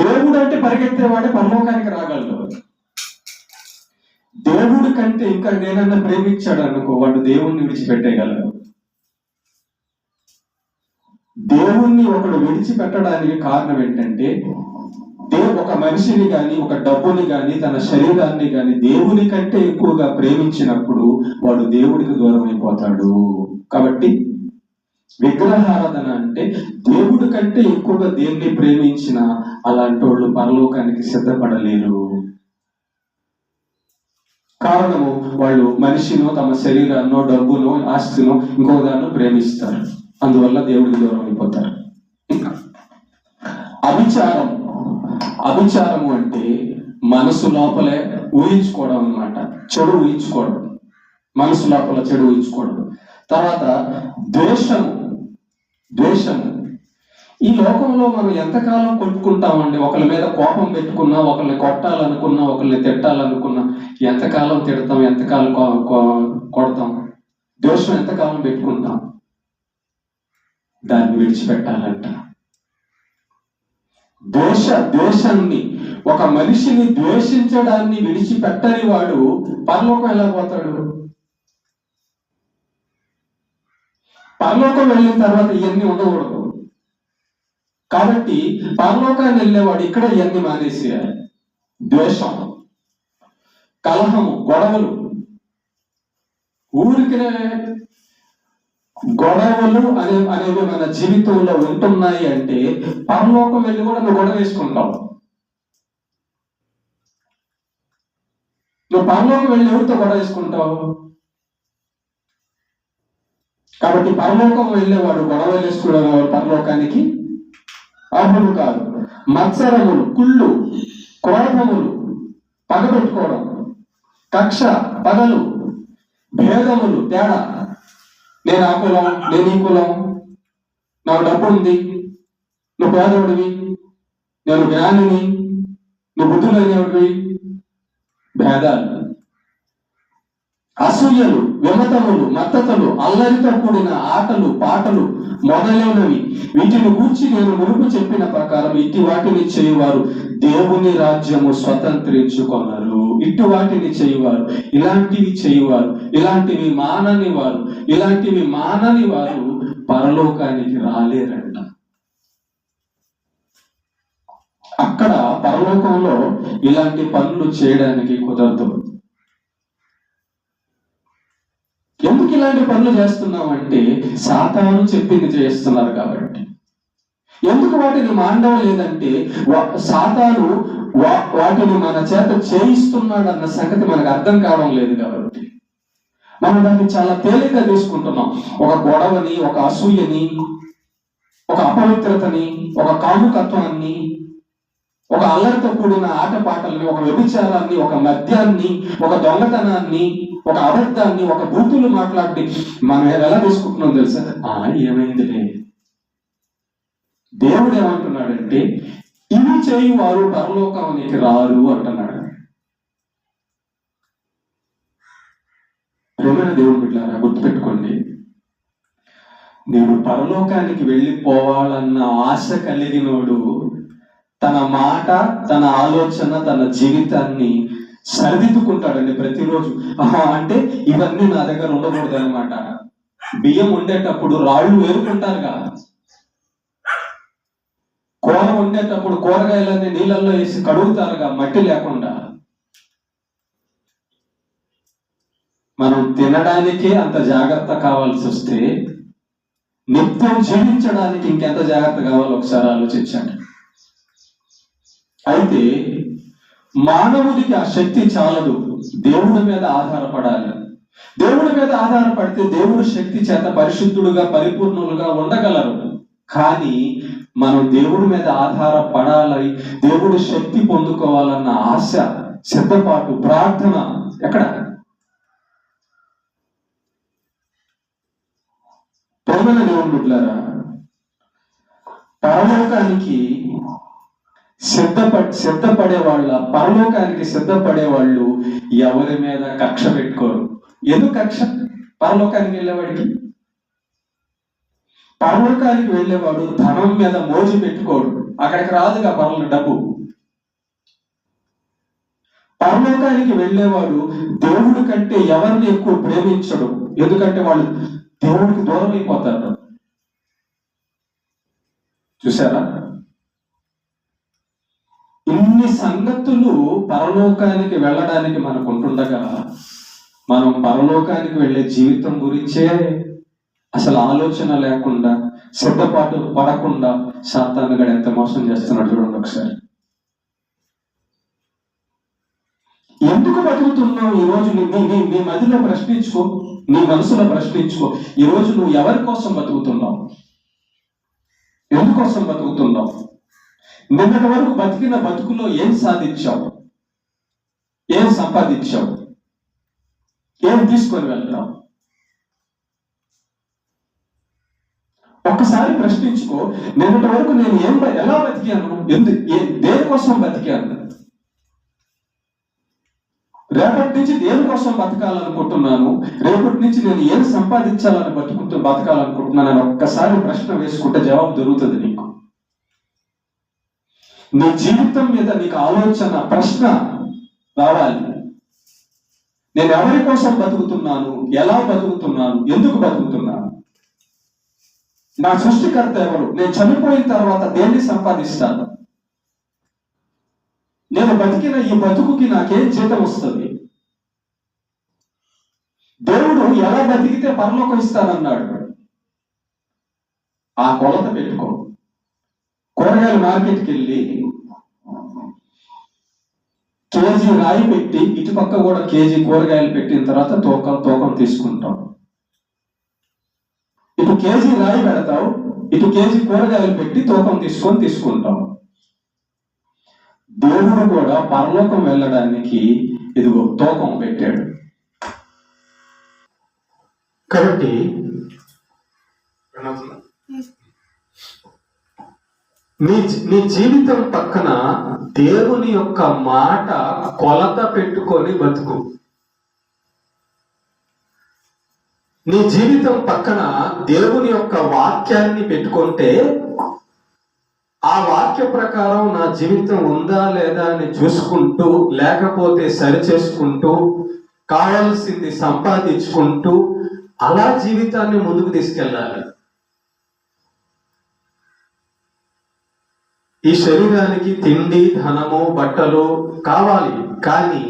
దేవుడు అంటే పరిగెత్తేవాడే పరలోకానికి రాగలడు. దేవుడి కంటే ఇంకా నేనన్నా ప్రేమించాడు అనుకో, వాడు దేవుణ్ణి విడిచిపెట్టేయగలడు. దేవుణ్ణి ఒకడు విడిచిపెట్టడానికి కారణం ఏంటంటే, ఒక మనిషిని గాని, ఒక డబ్బుని గాని, తన శరీరాన్ని గాని దేవుని కంటే ఎక్కువగా ప్రేమించినప్పుడు వాడు దేవుడికి దూరం అయిపోతాడు. కాబట్టి విగ్రహారాధన అంటే దేవుడి కంటే ఎక్కువగా దేన్ని ప్రేమించిన అలాంటి వాళ్ళు పరలోకానికి సిద్ధపడలేరు. కారణము, వాళ్ళు మనిషినో, తమ శరీరాన్నో, డబ్బునో, ఆస్తినో, ఇంకో దాన్ని ప్రేమిస్తారు. అందువల్ల దేవుడికి దూరం అయిపోతారు. అభిచారము అంటే మనసు లోపలే ఊహించుకోవడం అన్నమాట. చెడు ఊహించుకోవడం, మనసు లోపల చెడు ఊహించుకోవడం. తర్వాత ద్వేషము. ఈ లోకంలో మనం ఎంతకాలం కొట్టుకుంటామండి? ఒకరి మీద కోపం పెట్టుకున్నా, ఒకరిని కొట్టాలనుకున్నా, ఒకరిని తిట్టాలనుకున్నా ఎంతకాలం తిడతాం, ఎంతకాలం కొడతాం? ద్వేషం ఎంతకాలం పెట్టుకుంటాం? దాన్ని విడిచిపెట్టాలంట. ద్వేషాన్ని, ఒక మనిషిని ద్వేషించడాన్ని విడిచిపెట్టని వాడు పరలోకం ఎలా పోతాడు? పరలోకం వెళ్ళిన తర్వాత ఇవన్నీ ఉండకూడదు. కాబట్టి పరలోకాన్ని వెళ్ళేవాడు ఇక్కడ ఇవన్నీ మానేసేయాలి. ద్వేషం, కలహము, గొడవలు. ఊరికినే గొడవలు అనేవి మన జీవితంలో ఉంటున్నాయి అంటే పరలోకం వెళ్ళి కూడా నువ్వు గొడవ వేసుకుంటావు. నువ్వు పరలోకం వెళ్ళి ఎవరితో గొడవ వేసుకుంటావు? కాబట్టి పరలోకం వెళ్ళేవాడు గొడవ వేసుకునేవాడు పరలోకానికి అర్హులు కాదు. మత్సరములు, కుళ్ళు, క్రోధములు, పగబెట్టుకోవడం, కక్ష, పగలు, భేదములు, తేడా. నేను ఆ కులం, నేను ఈ కులం, నాకు డబ్బు ఉంది, నువ్వు పేదవుడివి, నేను జ్ఞానిని, నువ్వు బుద్ధులైనవి, భేదాలు. అసూయలు, విమతములు, మత్తతలు, అల్లరితో కూడిన ఆటలు, పాటలు మొదలైనవి. వీటిని గూర్చి నేను మునుపు చెప్పిన ప్రకారం ఇట్టి వాటిని చేయువారు దేవుని రాజ్యము స్వతంత్రించుకొనరు. ఇటు వాటిని చేయువారు, ఇలాంటివి చేయువారు, ఇలాంటివి మానని వారు పరలోకానికి రాలేరంట. అక్కడ పరలోకంలో ఇలాంటి పనులు చేయడానికి కుదరదు. ఎందుకు ఇలాంటి పనులు చేస్తున్నామంటే సాతాను చెప్పింది చేస్తున్నారు కాబట్టి. ఎందుకు వాటిని మానడం లేదంటే సాతాను వాటిని మన చేత చేయిస్తున్నాడు అన్న సంగతి మనకు అర్థం కావడం లేదు కాబట్టి మనం దాన్ని చాలా తేలిగ్గా తీసుకుంటున్నాం. ఒక గొడవని, ఒక అసూయని, ఒక అపవిత్రతని, ఒక కాముకత్వాన్ని, ఒక అల్లరితో కూడిన ఆటపాటల్ని, ఒక వ్యభిచారాన్ని, ఒక మద్యాన్ని, ఒక దొంగతనాన్ని, ఒక అబద్ధాన్ని, ఒక బూతులు మాట్లాడి మనం ఎలా తీసుకుంటున్నాం తెలుసా? ఏమైందిలే. దేవుడు ఏమంటున్నాడంటే ఇవి చేయి వారు పరలోకానికి రారు అంటున్నాడు. ప్రేమైన దేవుడు బిడ్డలారా, గుర్తుపెట్టుకోండి, నేను పరలోకానికి వెళ్ళిపోవాలన్న ఆశ కలిగినోడు తన మాట, తన ఆలోచన, తన జీవితాన్ని సరిదిద్దుకుంటాడండి ప్రతిరోజు. అంటే ఇవన్నీ నా దగ్గర ఉండకూడదు అనమాట. బియ్యం వండేటప్పుడు రాళ్ళు వేరుకుంటారుగా, కూర వండేటప్పుడు కూరగాయలన్నీ నీళ్ళల్లో వేసి కడుగుతారుగా మట్టి లేకుండా. మనం తినడానికే అంత జాగ్రత్త కావాల్సి వస్తే నిత్యం జీవించడానికి ఇంకెంత జాగ్రత్త కావాలో ఒకసారి ఆలోచించండి. అయితే మానవుడికి ఆ శక్తి చాలదు, దేవుడి మీద ఆధారపడాలి. దేవుడి మీద ఆధారపడితే దేవుడి శక్తి చేత పరిశుద్ధుడుగా, పరిపూర్ణులుగా ఉండగలరు. కానీ మనం దేవుడి మీద ఆధారపడాలి, దేవుడి శక్తి పొందుకోవాలన్న ఆశ, సిద్ధపాటు, ప్రార్థన ఎక్కడ? ప్రేమైన దేవుని బిడ్డలారా, పరలోకానికి పరలోకానికి సిద్ధపడే వాళ్ళు ఎవరి మీద కక్ష పెట్టుకోరు. ఎందుకు కక్ష? పరలోకానికి వెళ్ళేవాడికి, పరలోకానికి వెళ్ళేవాడు ధనం మీద మోజు పెట్టుకోడు. అక్కడికి రాదుగా డబ్బు. పరలోకానికి వెళ్ళేవాడు దేవుడి కంటే ఎవరిని ఎక్కువ ప్రేమించడు. ఎందుకంటే వాళ్ళు దేవుడికి దూరం అయిపోతారు. చూసారా? ఇన్ని సంగతులు పరలోకానికి వెళ్ళడానికి మనకు ఉంటుండగా మనం పరలోకానికి వెళ్ళే జీవితం గురించే అసలు ఆలోచన లేకుండా, సిద్ధపాటు పడకుండా సాతాను గడు ఎంత మోసం చేస్తున్నాడు చూడండి ఒకసారి. ఎందుకు బతుకుతున్నావు ఈరోజు? నీ మదిలో ప్రశ్నించుకో, నీ మనసులో ప్రశ్నించుకో. ఈరోజు నువ్వు ఎవరి కోసం బతుకుతున్నావు? ఎందుకోసం బతుకుతున్నావు? నిన్నటి వరకు బతికిన బతుకులో ఏం సాధించావు? ఏం సంపాదించావు? ఏం తీసుకొని వెళ్తావు? ఒక్కసారి ప్రశ్నించుకో. నిన్నటి వరకు నేను ఎలా బతికాను? దేనికోసం బతికాను? రేపటి నుంచి దేనికోసం బతకాలనుకుంటున్నాను? రేపటి నుంచి నేను ఏం సంపాదించాలని బతకాలనుకుంటున్నాను అని ఒక్కసారి ప్రశ్న వేసుకుంటే జవాబు దొరుకుతుంది నీకు. నీ జీవితం మీద నీకు ఆలోచన, ప్రశ్న రావాలి. నేను ఎవరి కోసం బతుకుతున్నాను? ఎలా బతుకుతున్నాను? ఎందుకు బతుకుతున్నాను? నా సృష్టికర్త ఎవరు? నేను చనిపోయిన తర్వాత దేన్ని సంపాదిస్తాను? నేను బతికిన ఈ బతుకుకి నాకేం జీతం వస్తుంది? దేవుడు ఎలా బతికితే పరలోకం ఇస్తానన్నాడు? ఆ కొలత పెట్టుకో. కూరగాయల మార్కెట్కి వెళ్ళి కేజీ రాయి పెట్టి ఇటుపక్క కూడా కేజీ కూరగాయలు పెట్టిన తర్వాత తూకం తీసుకుంటాం. ఇటు కేజీ రాయి పెడతావు, ఇటు కేజీ కూరగాయలు పెట్టి తూకం తీసుకుంటాం. దేవుడు కూడా పరలోకం వెళ్ళడానికి ఇదిగో తూకం పెట్టాడు. కాబట్టి నీ జీవితం పక్కన దేవుని యొక్క మాట కొలత పెట్టుకొని బతుకు. నీ జీవితం పక్కన దేవుని యొక్క వాక్యాన్ని పెట్టుకుంటే ఆ వాక్య ప్రకారం నా జీవితం ఉందా లేదా అని చూసుకుంటూ, లేకపోతే సరి చేసుకుంటూ, కావాల్సింది సంపాదించుకుంటూ అలా జీవితాన్ని ముందుకు తీసుకెళ్ళాలి. ఈ శరీరానికి తిండి, ధనము, బట్టలు కావాలి, కానీ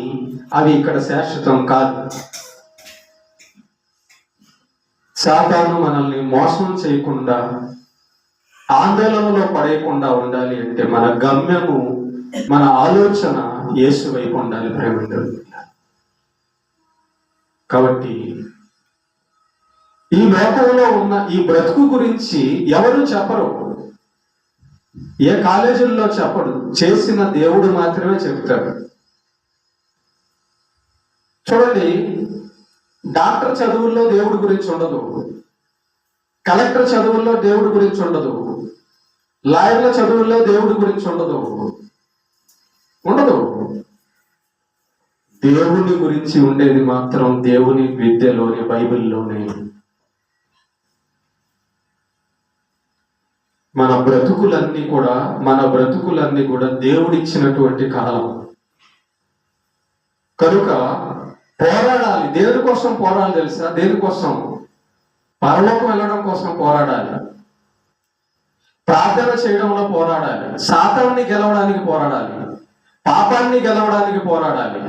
అవి ఇక్కడ శాశ్వతం కాదు. సాతాను మనల్ని మోసం చేయకుండా, ఆందోళనలో పడేయకుండా ఉండాలి అంటే మన గమ్యము, మన ఆలోచన యేసు వైపు ఉండాలి. ప్రేమ కాబట్టి ఈ లోకంలో ఉన్న ఈ బ్రతుకు గురించి ఎవరు చెప్పరు. ఏ కాలేజీల్లో చెప్పడు, చేసిన దేవుడు మాత్రమే చెప్తాడు. చూడండి, డాక్టర్ చదువుల్లో దేవుడి గురించి ఉండదు, కలెక్టర్ చదువుల్లో దేవుడి గురించి ఉండదు, లాయర్ల చదువుల్లో దేవుడి గురించి ఉండదు. దేవుని గురించి ఉండేది మాత్రం దేవుని విద్యలోని, బైబిల్లోనే. మన బ్రతుకులన్నీ కూడా దేవుడిచ్చినటువంటి కాలం కనుక పోరాడాలి. దేని కోసం పోరాడాలి తెలుసా? దేనికోసం? పరలోకం వెళ్ళడం కోసం పోరాడాలి. ప్రార్థన చేయడంలో పోరాడాలి. సాతాన్ని గెలవడానికి పోరాడాలి. పాపాన్ని గెలవడానికి పోరాడాలి.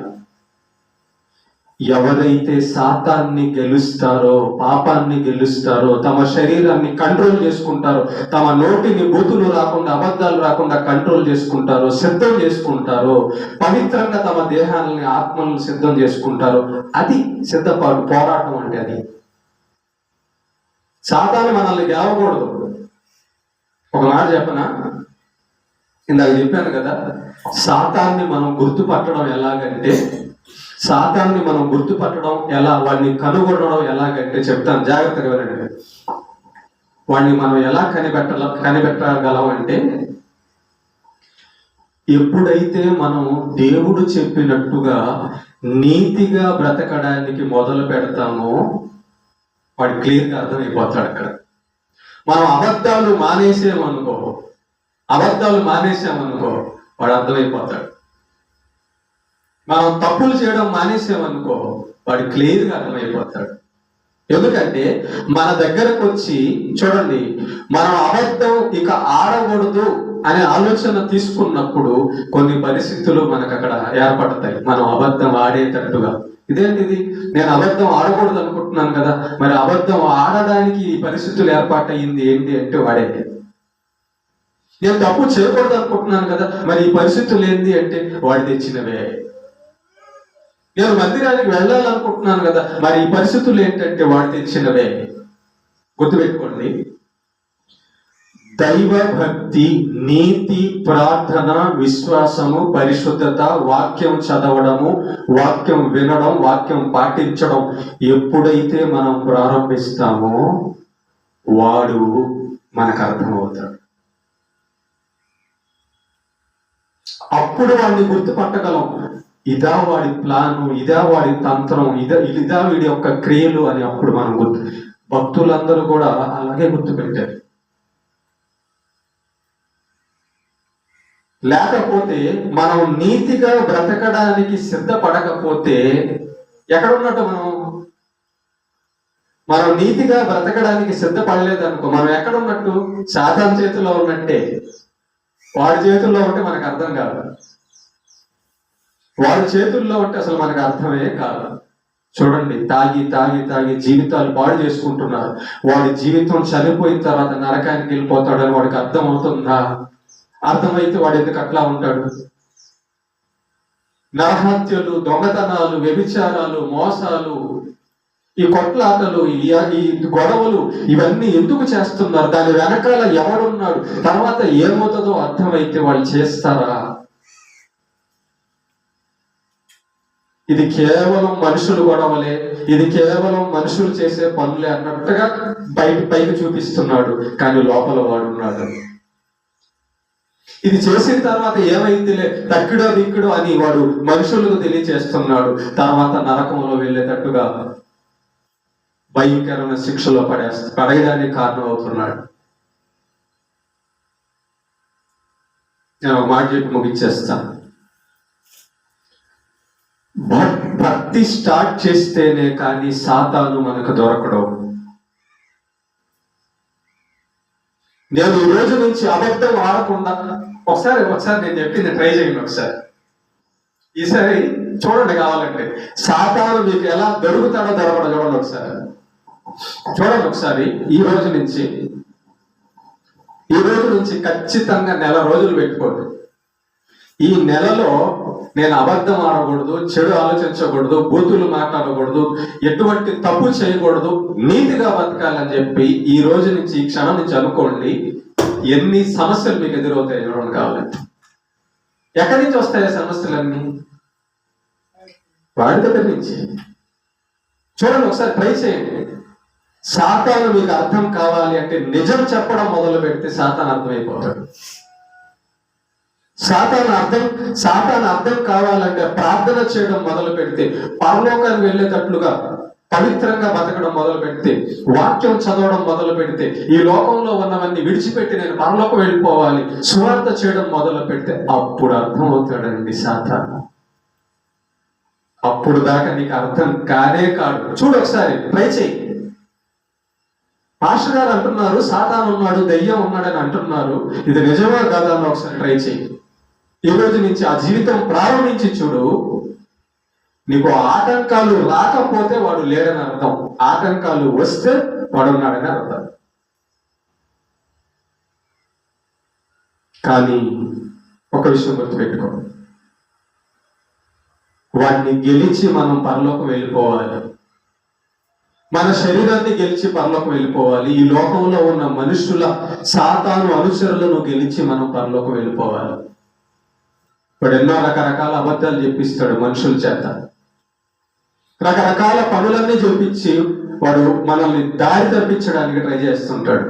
ఎవరైతే సాతాన్ని గెలుస్తారో, పాపాన్ని గెలుస్తారో, తమ శరీరాన్ని కంట్రోల్ చేసుకుంటారో, తమ నోటిని బూతులు రాకుండా, అబద్ధాలు రాకుండా కంట్రోల్ చేసుకుంటారో, సిద్ధం చేసుకుంటారో, పవిత్రంగా తమ దేహాలని, ఆత్మలను సిద్ధం చేసుకుంటారో, అది సిద్ధపాటు పోరాటం అంటే. అది సాతాను మనల్ని గెలవకూడదు. ఒక మాట చెప్పనా? ఇందాక చెప్పాను కదా, సాతాన్ని మనం గుర్తుపట్టడం ఎలాగంటే, వాడిని కనుగొనడం ఎలాగంటే చెప్తాను, జాగ్రత్తగా వినండి. వాడిని మనం ఎలా కనిపెట్టగలం అంటే, ఎప్పుడైతే మనం దేవుడు చెప్పినట్టుగా నీతిగా బ్రతకడానికి మొదలు పెడతామో వాడు క్లియర్గా అర్థమైపోతాడు. అక్కడ మనం అబద్ధాలు మానేసామనుకో వాడు అర్థమైపోతాడు. మనం తప్పులు చేయడం మానేసామనుకో వాడు క్లియర్గా అర్థమైపోతాడు. ఎందుకంటే మన దగ్గరకు వచ్చి చూడండి, మనం అబద్ధం ఇక ఆడకూడదు అనే ఆలోచన తీసుకున్నప్పుడు కొన్ని పరిస్థితులు మనకు అక్కడ ఏర్పడతాయి. మనం అబద్ధం ఆడేటట్టుగా, ఇదేంటిది, నేను అబద్ధం ఆడకూడదు అనుకుంటున్నాను కదా, మరి అబద్ధం ఆడడానికి ఈ పరిస్థితులు ఏర్పాటయ్యింది ఏంటి అంటే వాడే. నేను తప్పు చేయకూడదు అనుకుంటున్నాను కదా, మరి ఈ పరిస్థితులు ఏంటి అంటే వాడి తెచ్చినవే. నేను మందిరానికి వెళ్ళాలనుకుంటున్నాను కదా, మరి ఈ పరిస్థితులు ఏంటంటే వాడు తెచ్చినవే. గుర్తుపెట్టుకోండి, దైవ భక్తి, నీతి, ప్రార్థన, విశ్వాసము, పరిశుద్ధత, వాక్యం చదవడము, వాక్యం వినడం, వాక్యం పాటించడం ఎప్పుడైతే మనం ప్రారంభిస్తామో వాడు మనకు అర్థమవుతాడు. అప్పుడు వాడిని గుర్తుపట్టగలం. ఇదా వాడి ప్లాను, ఇదా వాడి తంత్రం, ఇదా వీడి యొక్క క్రియలు అని అప్పుడు మనం భక్తులందరూ కూడా అలాగే గుర్తుపెట్టారు. లేకపోతే మనం నీతిగా బ్రతకడానికి సిద్ధపడకపోతే ఎక్కడున్నట్టు మనం? మనం నీతిగా బ్రతకడానికి సిద్ధపడలేదనుకో, మనం ఎక్కడ ఉన్నట్టు? సాతాను చేతుల్లో ఉన్నట్టే. వాడి చేతుల్లో ఉంటే మనకు అర్థం కాదు. వాడి చేతుల్లో ఉంటే అసలు మనకు అర్థమే కాదు. చూడండి, తాగి తాగి తాగి జీవితాలు పాడు చేసుకుంటున్నారు. వాడి జీవితం చనిపోయిన తర్వాత నరకానికి వెళ్ళిపోతాడని వాడికి అర్థం అవుతుందా? అర్థమైతే వాడు ఎందుకు అట్లా ఉంటాడు? నరహత్యలు, దొంగతనాలు, వ్యభిచారాలు, మోసాలు, ఈ కొట్లాటలు, ఈ గొడవలు, ఇవన్నీ ఎందుకు చేస్తున్నారు? దాని వెనకాల ఎవడున్నాడు? తర్వాత ఏమవుతుందో అర్థమైతే వాళ్ళు చేస్తారా? ఇది కేవలం మనుషులు గొడవలే, ఇది కేవలం మనుషులు చేసే పనులే అన్నట్టుగా పైకి చూపిస్తున్నాడు, కానీ లోపల వాడున్నాడు. ఇది చేసిన తర్వాత ఏమైందిలే, తక్కిడో దిక్కుడో అని వాడు మనుషులకు తెలియచేస్తున్నాడు. తర్వాత నరకంలో వెళ్ళేటట్టుగా భయంకరమైన శిక్షలో పడేయడానికి కారణం అవుతున్నాడు. నేను ఒక మాట చెప్పి ముగించేస్తాను. భక్తి స్టార్ట్ చేస్తేనే కానీ సాతాను మనకు దొరకడం. నేను ఈ రోజు నుంచి అబద్ధం ఆడకుండా ఒకసారి నేను చెప్పింది ట్రై చేయండి. ఒకసారి ఈసారి చూడండి, కావాలంటే సాతాను మీకు ఎలా దొరుకుతాడో దొరకడం చూడండి. ఒకసారి ఈ రోజు నుంచి ఖచ్చితంగా నెల రోజులు పెట్టుకోండి. ఈ నెలలో నేను అబద్ధం ఆడకూడదు, చెడు ఆలోచించకూడదు, బూతులు మాట్లాడకూడదు, ఎటువంటి తప్పు చేయకూడదు, నీతిగా బతకాలని చెప్పి ఈ రోజు నుంచి, ఈ క్షణం నుంచి అనుకోండి. ఎన్ని సమస్యలు మీకు ఎదురవుతాయి చూడండి. కావాలంటే ఎక్కడి నుంచి వస్తాయి సమస్యలన్నీ? వాడి దగ్గర నుంచి. చూడండి, ఒకసారి ట్రై చేయండి. సాతాను మీకు అర్థం కావాలి అంటే నిజం చెప్పడం మొదలు పెడితే సాతాను అర్థమైపోతాడు. సాతాను అర్థం కావాలంటే ప్రార్థన చేయడం మొదలు పెడితే, పరలోకానికి వెళ్ళేటట్లుగా పవిత్రంగా బతకడం మొదలు పెడితే, వాక్యం చదవడం మొదలు పెడితే, ఈ లోకంలో ఉన్నవన్నీ విడిచిపెట్టి నేను పరలోకం వెళ్ళిపోవాలి, సువార్త చేయడం మొదలు పెడితే అప్పుడు అర్థమవుతాడండి సాతాను. అప్పుడు దాకా నీకు అర్థం కానే కాదు. చూడు, ఒకసారి ట్రై చేయి. పాస్టర్ గారు అంటున్నారు సాతాను ఉన్నాడు, దెయ్యం ఉన్నాడని అంటున్నారు. ఇది నిజమా కాదా అని ఒకసారి ట్రై చేయి. ఈ రోజు నుంచి ఆ జీవితం ప్రారంభించి చూడు. నీకు ఆటంకాలు రాకపోతే వాడు లేడని అర్థం, ఆటంకాలు వస్తే వాడు ఉన్నాడని అర్థం. కానీ ఒక విషయం గుర్తుపెట్టుకో, వాడిని గెలిచి మనం పరలోకం వెళ్ళిపోవాలి. మన శరీరాన్ని గెలిచి పరలోకం వెళ్ళిపోవాలి. ఈ లోకంలో ఉన్న మనుషుల సాతాను అనుచరులను గెలిచి మనం పరలోకం వెళ్ళిపోవాలి. వాడు ఎన్నో రకరకాల అబద్ధాలు చెప్పిస్తాడు మనుషుల చేత, రకరకాల పనులన్నీ చూపించి వాడు మనల్ని దారి తప్పించడానికి ట్రై చేస్తుంటాడు.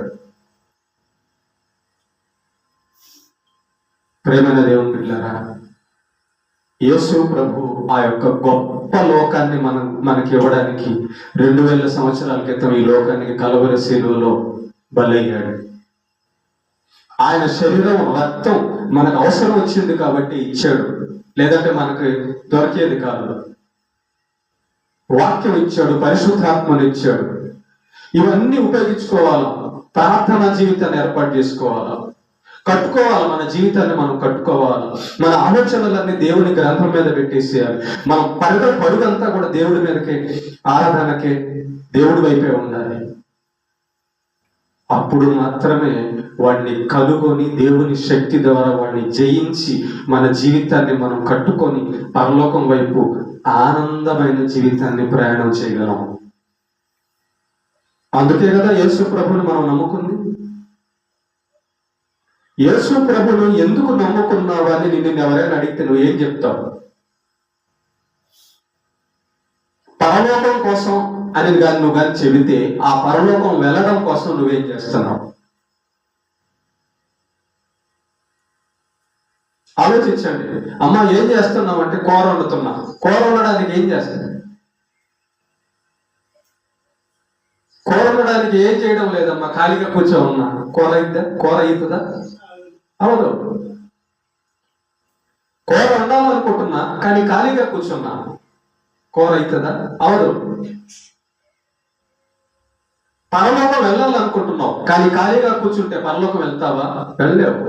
ప్రేమైన దేవుని బిడ్డలారా, యేసు ప్రభు ఆ యొక్క గొప్ప లోకాన్ని మనకి ఇవ్వడానికి 2000 సంవత్సరాల క్రితం ఈ లోకానికి కలవరి శిలువలో బలయ్యాడు. ఆయన శరీరం, రక్తం మనకు అవసరం వచ్చింది కాబట్టి ఇచ్చాడు, లేదంటే మనకు దొరికేది కాదు. వాక్యం ఇచ్చాడు, పరిశుద్ధాత్మను ఇచ్చాడు. ఇవన్నీ ఉపయోగించుకోవాలా, ప్రార్థనా జీవితాన్ని ఏర్పాటు చేసుకోవాలా, కట్టుకోవాలి. మన జీవితాన్ని మనం కట్టుకోవాలి. మన ఆలోచనలన్నీ దేవుని గ్రంథం మీద పెట్టేసేయాలి. మనం పరుగంతా కూడా దేవుడి మీదకే, ఆరాధనకే, దేవుడి వైపే ఉండాలి. అప్పుడు మాత్రమే వాడిని కలుగొని దేవుని శక్తి ద్వారా వాడిని జయించి మన జీవితాన్ని మనం కట్టుకొని పరలోకం వైపు ఆనందమైన జీవితాన్ని ప్రయాణం చేయగలం. అందుకే కదా యేసు ప్రభుని మనం నమ్ముకుంది. యేసు ప్రభును ఎందుకు నమ్ముకున్నావు అని నిన్ను ఎవరైనా అడిగితే నువ్వేం చెప్తావు? పరలోకం కోసం అని నువ్వు కానీ చెబితే, ఆ పరలోకం వెళ్ళడం కోసం నువ్వేం చేస్తున్నావు? ఆలోచించండి. అమ్మ ఏం చేస్తున్నావు అంటే కూర వండుతున్నా. కూర వండడానికి ఏం చేస్తాను? కూర వండడానికి ఏం చేయడం లేదమ్మా, ఖాళీగా కూర్చో ఉన్నా. కూర అవుతుందా? అవదు. కూర వండాలనుకుంటున్నా కానీ ఖాళీగా కూర్చున్నా. కూర అవుతుందా? అవదు. పరలోకం వెళ్ళాలనుకుంటున్నావు, కానీ ఖాళీగా కూర్చుంటే పరలోకం వెళ్తావా? వెళ్ళలేవు.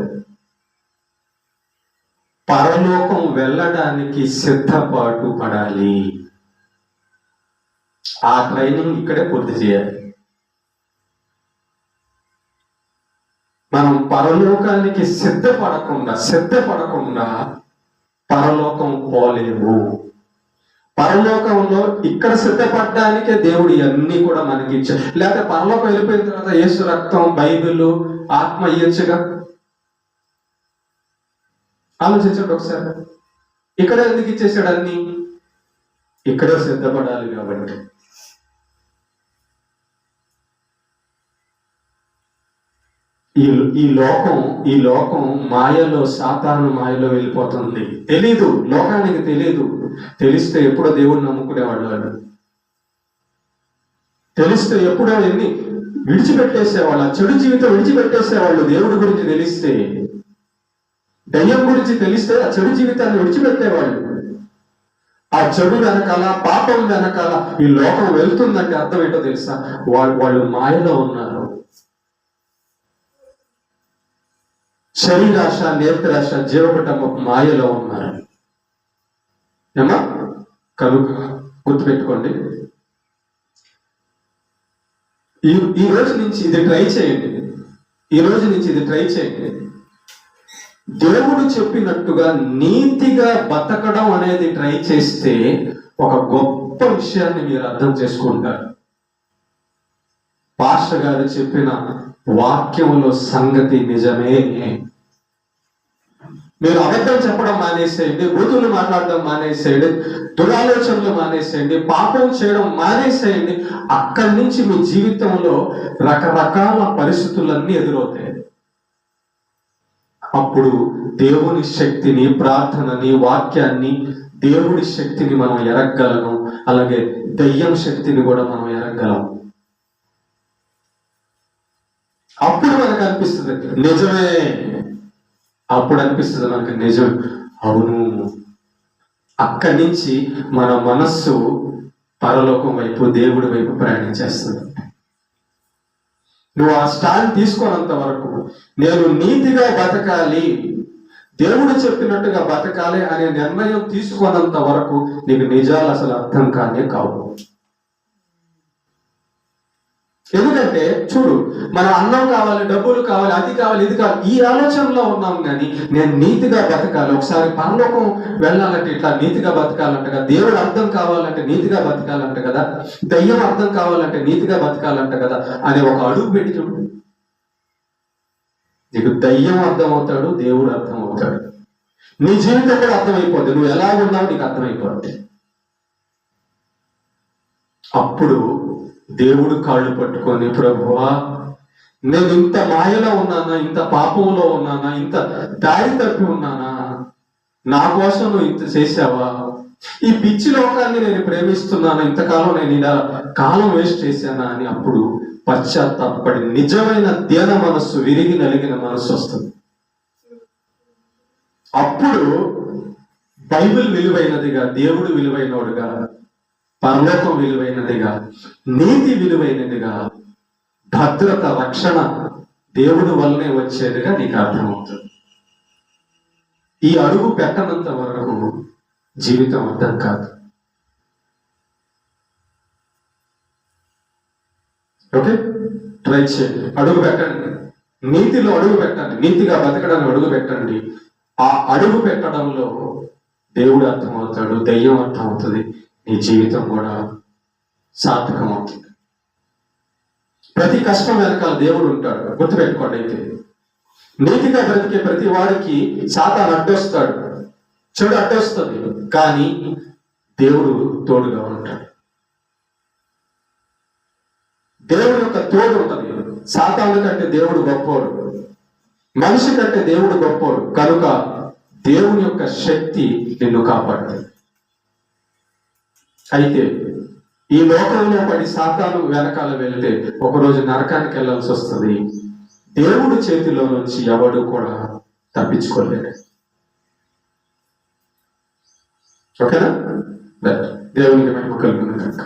పరలోకం వెళ్ళడానికి సిద్ధపాటు పడాలి. ఆ ట్రైనింగ్ ఇక్కడే పూర్తి చేయాలి. మనం పరలోకానికి సిద్ధపడకుండా పరలోకం పోలేము. పరలోకంలో ఇక్కడ సిద్ధపడడానికే దేవుడు ఇవన్నీ కూడా మనకి ఇచ్చాడు. లేకపోతే పరలోకం వెళ్ళిపోయిన తర్వాత యేసు రక్తం, బైబిల్, ఆత్మ ఇయ్యచ్చుగా. ఆలోచించండి ఒకసారి. ఇక్కడ ఎందుకు ఇచ్చేసాడు అన్ని? ఇక్కడే సిద్ధపడాలి కాబట్టి. ఈ లోకం మాయలో, సాతాను మాయలో వెళ్ళిపోతుంది. తెలీదు, లోకానికి తెలీదు. తెలిస్తే ఎప్పుడో దేవుడిని నమ్ముకునేవాళ్ళు వాళ్ళు. తెలిస్తే ఎప్పుడో ఎన్ని విడిచిపెట్టేసేవాళ్ళు, ఆ చెడు జీవితం విడిచిపెట్టేసేవాళ్ళు. దేవుడి గురించి తెలిస్తే, దయ్యం గురించి తెలిస్తే ఆ చెడు జీవితాన్ని విడిచిపెట్టేవాళ్ళు. ఆ చెడు వెనకాల, పాపం వెనకాల ఈ లోకం వెళ్తుందంటే అర్థం ఏంటో తెలుసా? వాళ్ళు మాయలో ఉన్నారు. శరీరాశ, నేత్రాశ, జీవపటము మాయలో ఉన్నారు. ఏమా? కనుక గుర్తుపెట్టుకోండి. ఈ రోజు నుంచి ఇది ట్రై చేయండి. దేవుడు చెప్పినట్టుగా నీతిగా బతకడం అనేది ట్రై చేస్తే ఒక గొప్ప విషయాన్ని మీరు అర్థం చేసుకుంటారు. పాస్టర్ గారు చెప్పిన వాక్యంలో సంగతి నిజమే. మీరు అబద్ధం చెప్పడం మానేసేయండి, బూతులు మాట్లాడడం మానేసేయండి, దురాలోచనలు మానేసేయండి, పాపం చేయడం మానేసేయండి. అక్కడి నుంచి మీ జీవితంలో రకరకాల పరిస్థితులన్నీ ఎదురవుతాయి. అప్పుడు దేవుని శక్తిని, ప్రార్థనని, వాక్యాన్ని, దేవుడి శక్తిని మనం ఎరగగలను. అలాగే దయ్యం శక్తిని కూడా మనం ఎరగగలం. అప్పుడు మనకు అనిపిస్తుంది నిజమే. అప్పుడు అనిపిస్తుంది మనకు నిజం, అవును. అక్కడి నుంచి మన మనస్సు పరలోకం వైపు, దేవుడి వైపు ప్రయాణించేస్తుంది. నువ్వు ఆ స్టాండ్ తీసుకోనంత వరకు, నేను నీతిగా బతకాలి, దేవుడు చెప్పినట్టుగా బతకాలి అనే నిర్ణయం తీసుకోనంత వరకు నీకు నిజాలు అసలు అర్థం కానే కావు. ఎందుకంటే చూడు, మన అన్నం కావాలి, డబ్బులు కావాలి, అది కావాలి, ఇది కావాలి, ఈ ఆలోచనలో ఉన్నాం. కానీ నేను నీతిగా బతకాలి, ఒకసారి పరలోకం వెళ్ళాలంటే ఇట్లా నీతిగా బతకాలంట కదా, దేవుడు అర్థం కావాలంటే నీతిగా బతకాలంట కదా, దయ్యం అర్థం కావాలంటే నీతిగా బతకాలంట కదా అనే ఒక అడుగు పెట్టి చూడు. నీకు దయ్యం అర్థం అవుతాడు, దేవుడు అర్థం అవుతాడు, నీ జీవితం కూడా అర్థమైపోద్ది, నువ్వు ఎలా ఉన్నావు నీకు అర్థమైపోద్ది. అప్పుడు దేవుడు కాళ్ళు పట్టుకొని, ప్రభువా నేను ఇంత మాయలో ఉన్నానా, ఇంత పాపంలో ఉన్నానా, ఇంత దారి తప్పి ఉన్నానా, నా కోసం నువ్వు ఇంత చేసావా, ఈ పిచ్చి లోకాన్ని నేను ప్రేమిస్తున్నాను, ఇంతకాలం నేను ఇలా కాలం వేస్ట్ చేశానా అని అప్పుడు పశ్చాత్తాపడి నిజమైన ధ్యాన మనస్సు, విరిగి నలిగిన మనస్సు వస్తుంది. అప్పుడు బైబిల్ విలువైనదిగా, దేవుడు విలువైనోడుగా, పరలోకం విలువైనదిగా, నీతి విలువైనదిగా, భద్రత, రక్షణ దేవుడి వల్లనే వచ్చేదిగా నీకు అర్థమవుతుంది. ఈ అడుగు పెట్టనంత వరకు జీవితం అర్థం కాదు. ఓకే, ట్రై చేయండి, అడుగు పెట్టండి, నీతిలో అడుగు పెట్టండి, నీతిగా బతకడానికి అడుగు పెట్టండి. ఆ అడుగు పెట్టడంలో దేవుడు అర్థమవుతాడు, దయ్యం అర్థమవుతుంది, నీ జీవితం కూడా సార్థకం అవుతుంది. ప్రతి కష్టం వెనకాల దేవుడు ఉంటాడు, గుర్తుపెట్టుకోండి. అయితే నీతిగా బ్రతికే ప్రతి వాడికి సాతాను అడ్డొస్తాడు, చెడు అడ్డొస్తుంది, కానీ దేవుడు తోడుగా ఉంటాడు. దేవుడు యొక్క తోడు ఉంటుంది. సాతాను కంటే దేవుడు గొప్పోడు, మనిషి కంటే దేవుడు గొప్పోడు. కనుక దేవుని యొక్క శక్తి నిన్ను కాపాడుతుంది. అయితే ఈ లోకంలో పడి సాతాను వెనకాల వెళ్తే ఒకరోజు నరకానికి వెళ్ళాల్సి వస్తుంది. దేవుడి చేతిలో నుంచి ఎవడు కూడా తప్పించుకోలేడు. ఓకేనా? దేవునికి మహిమ కలుగును గాక.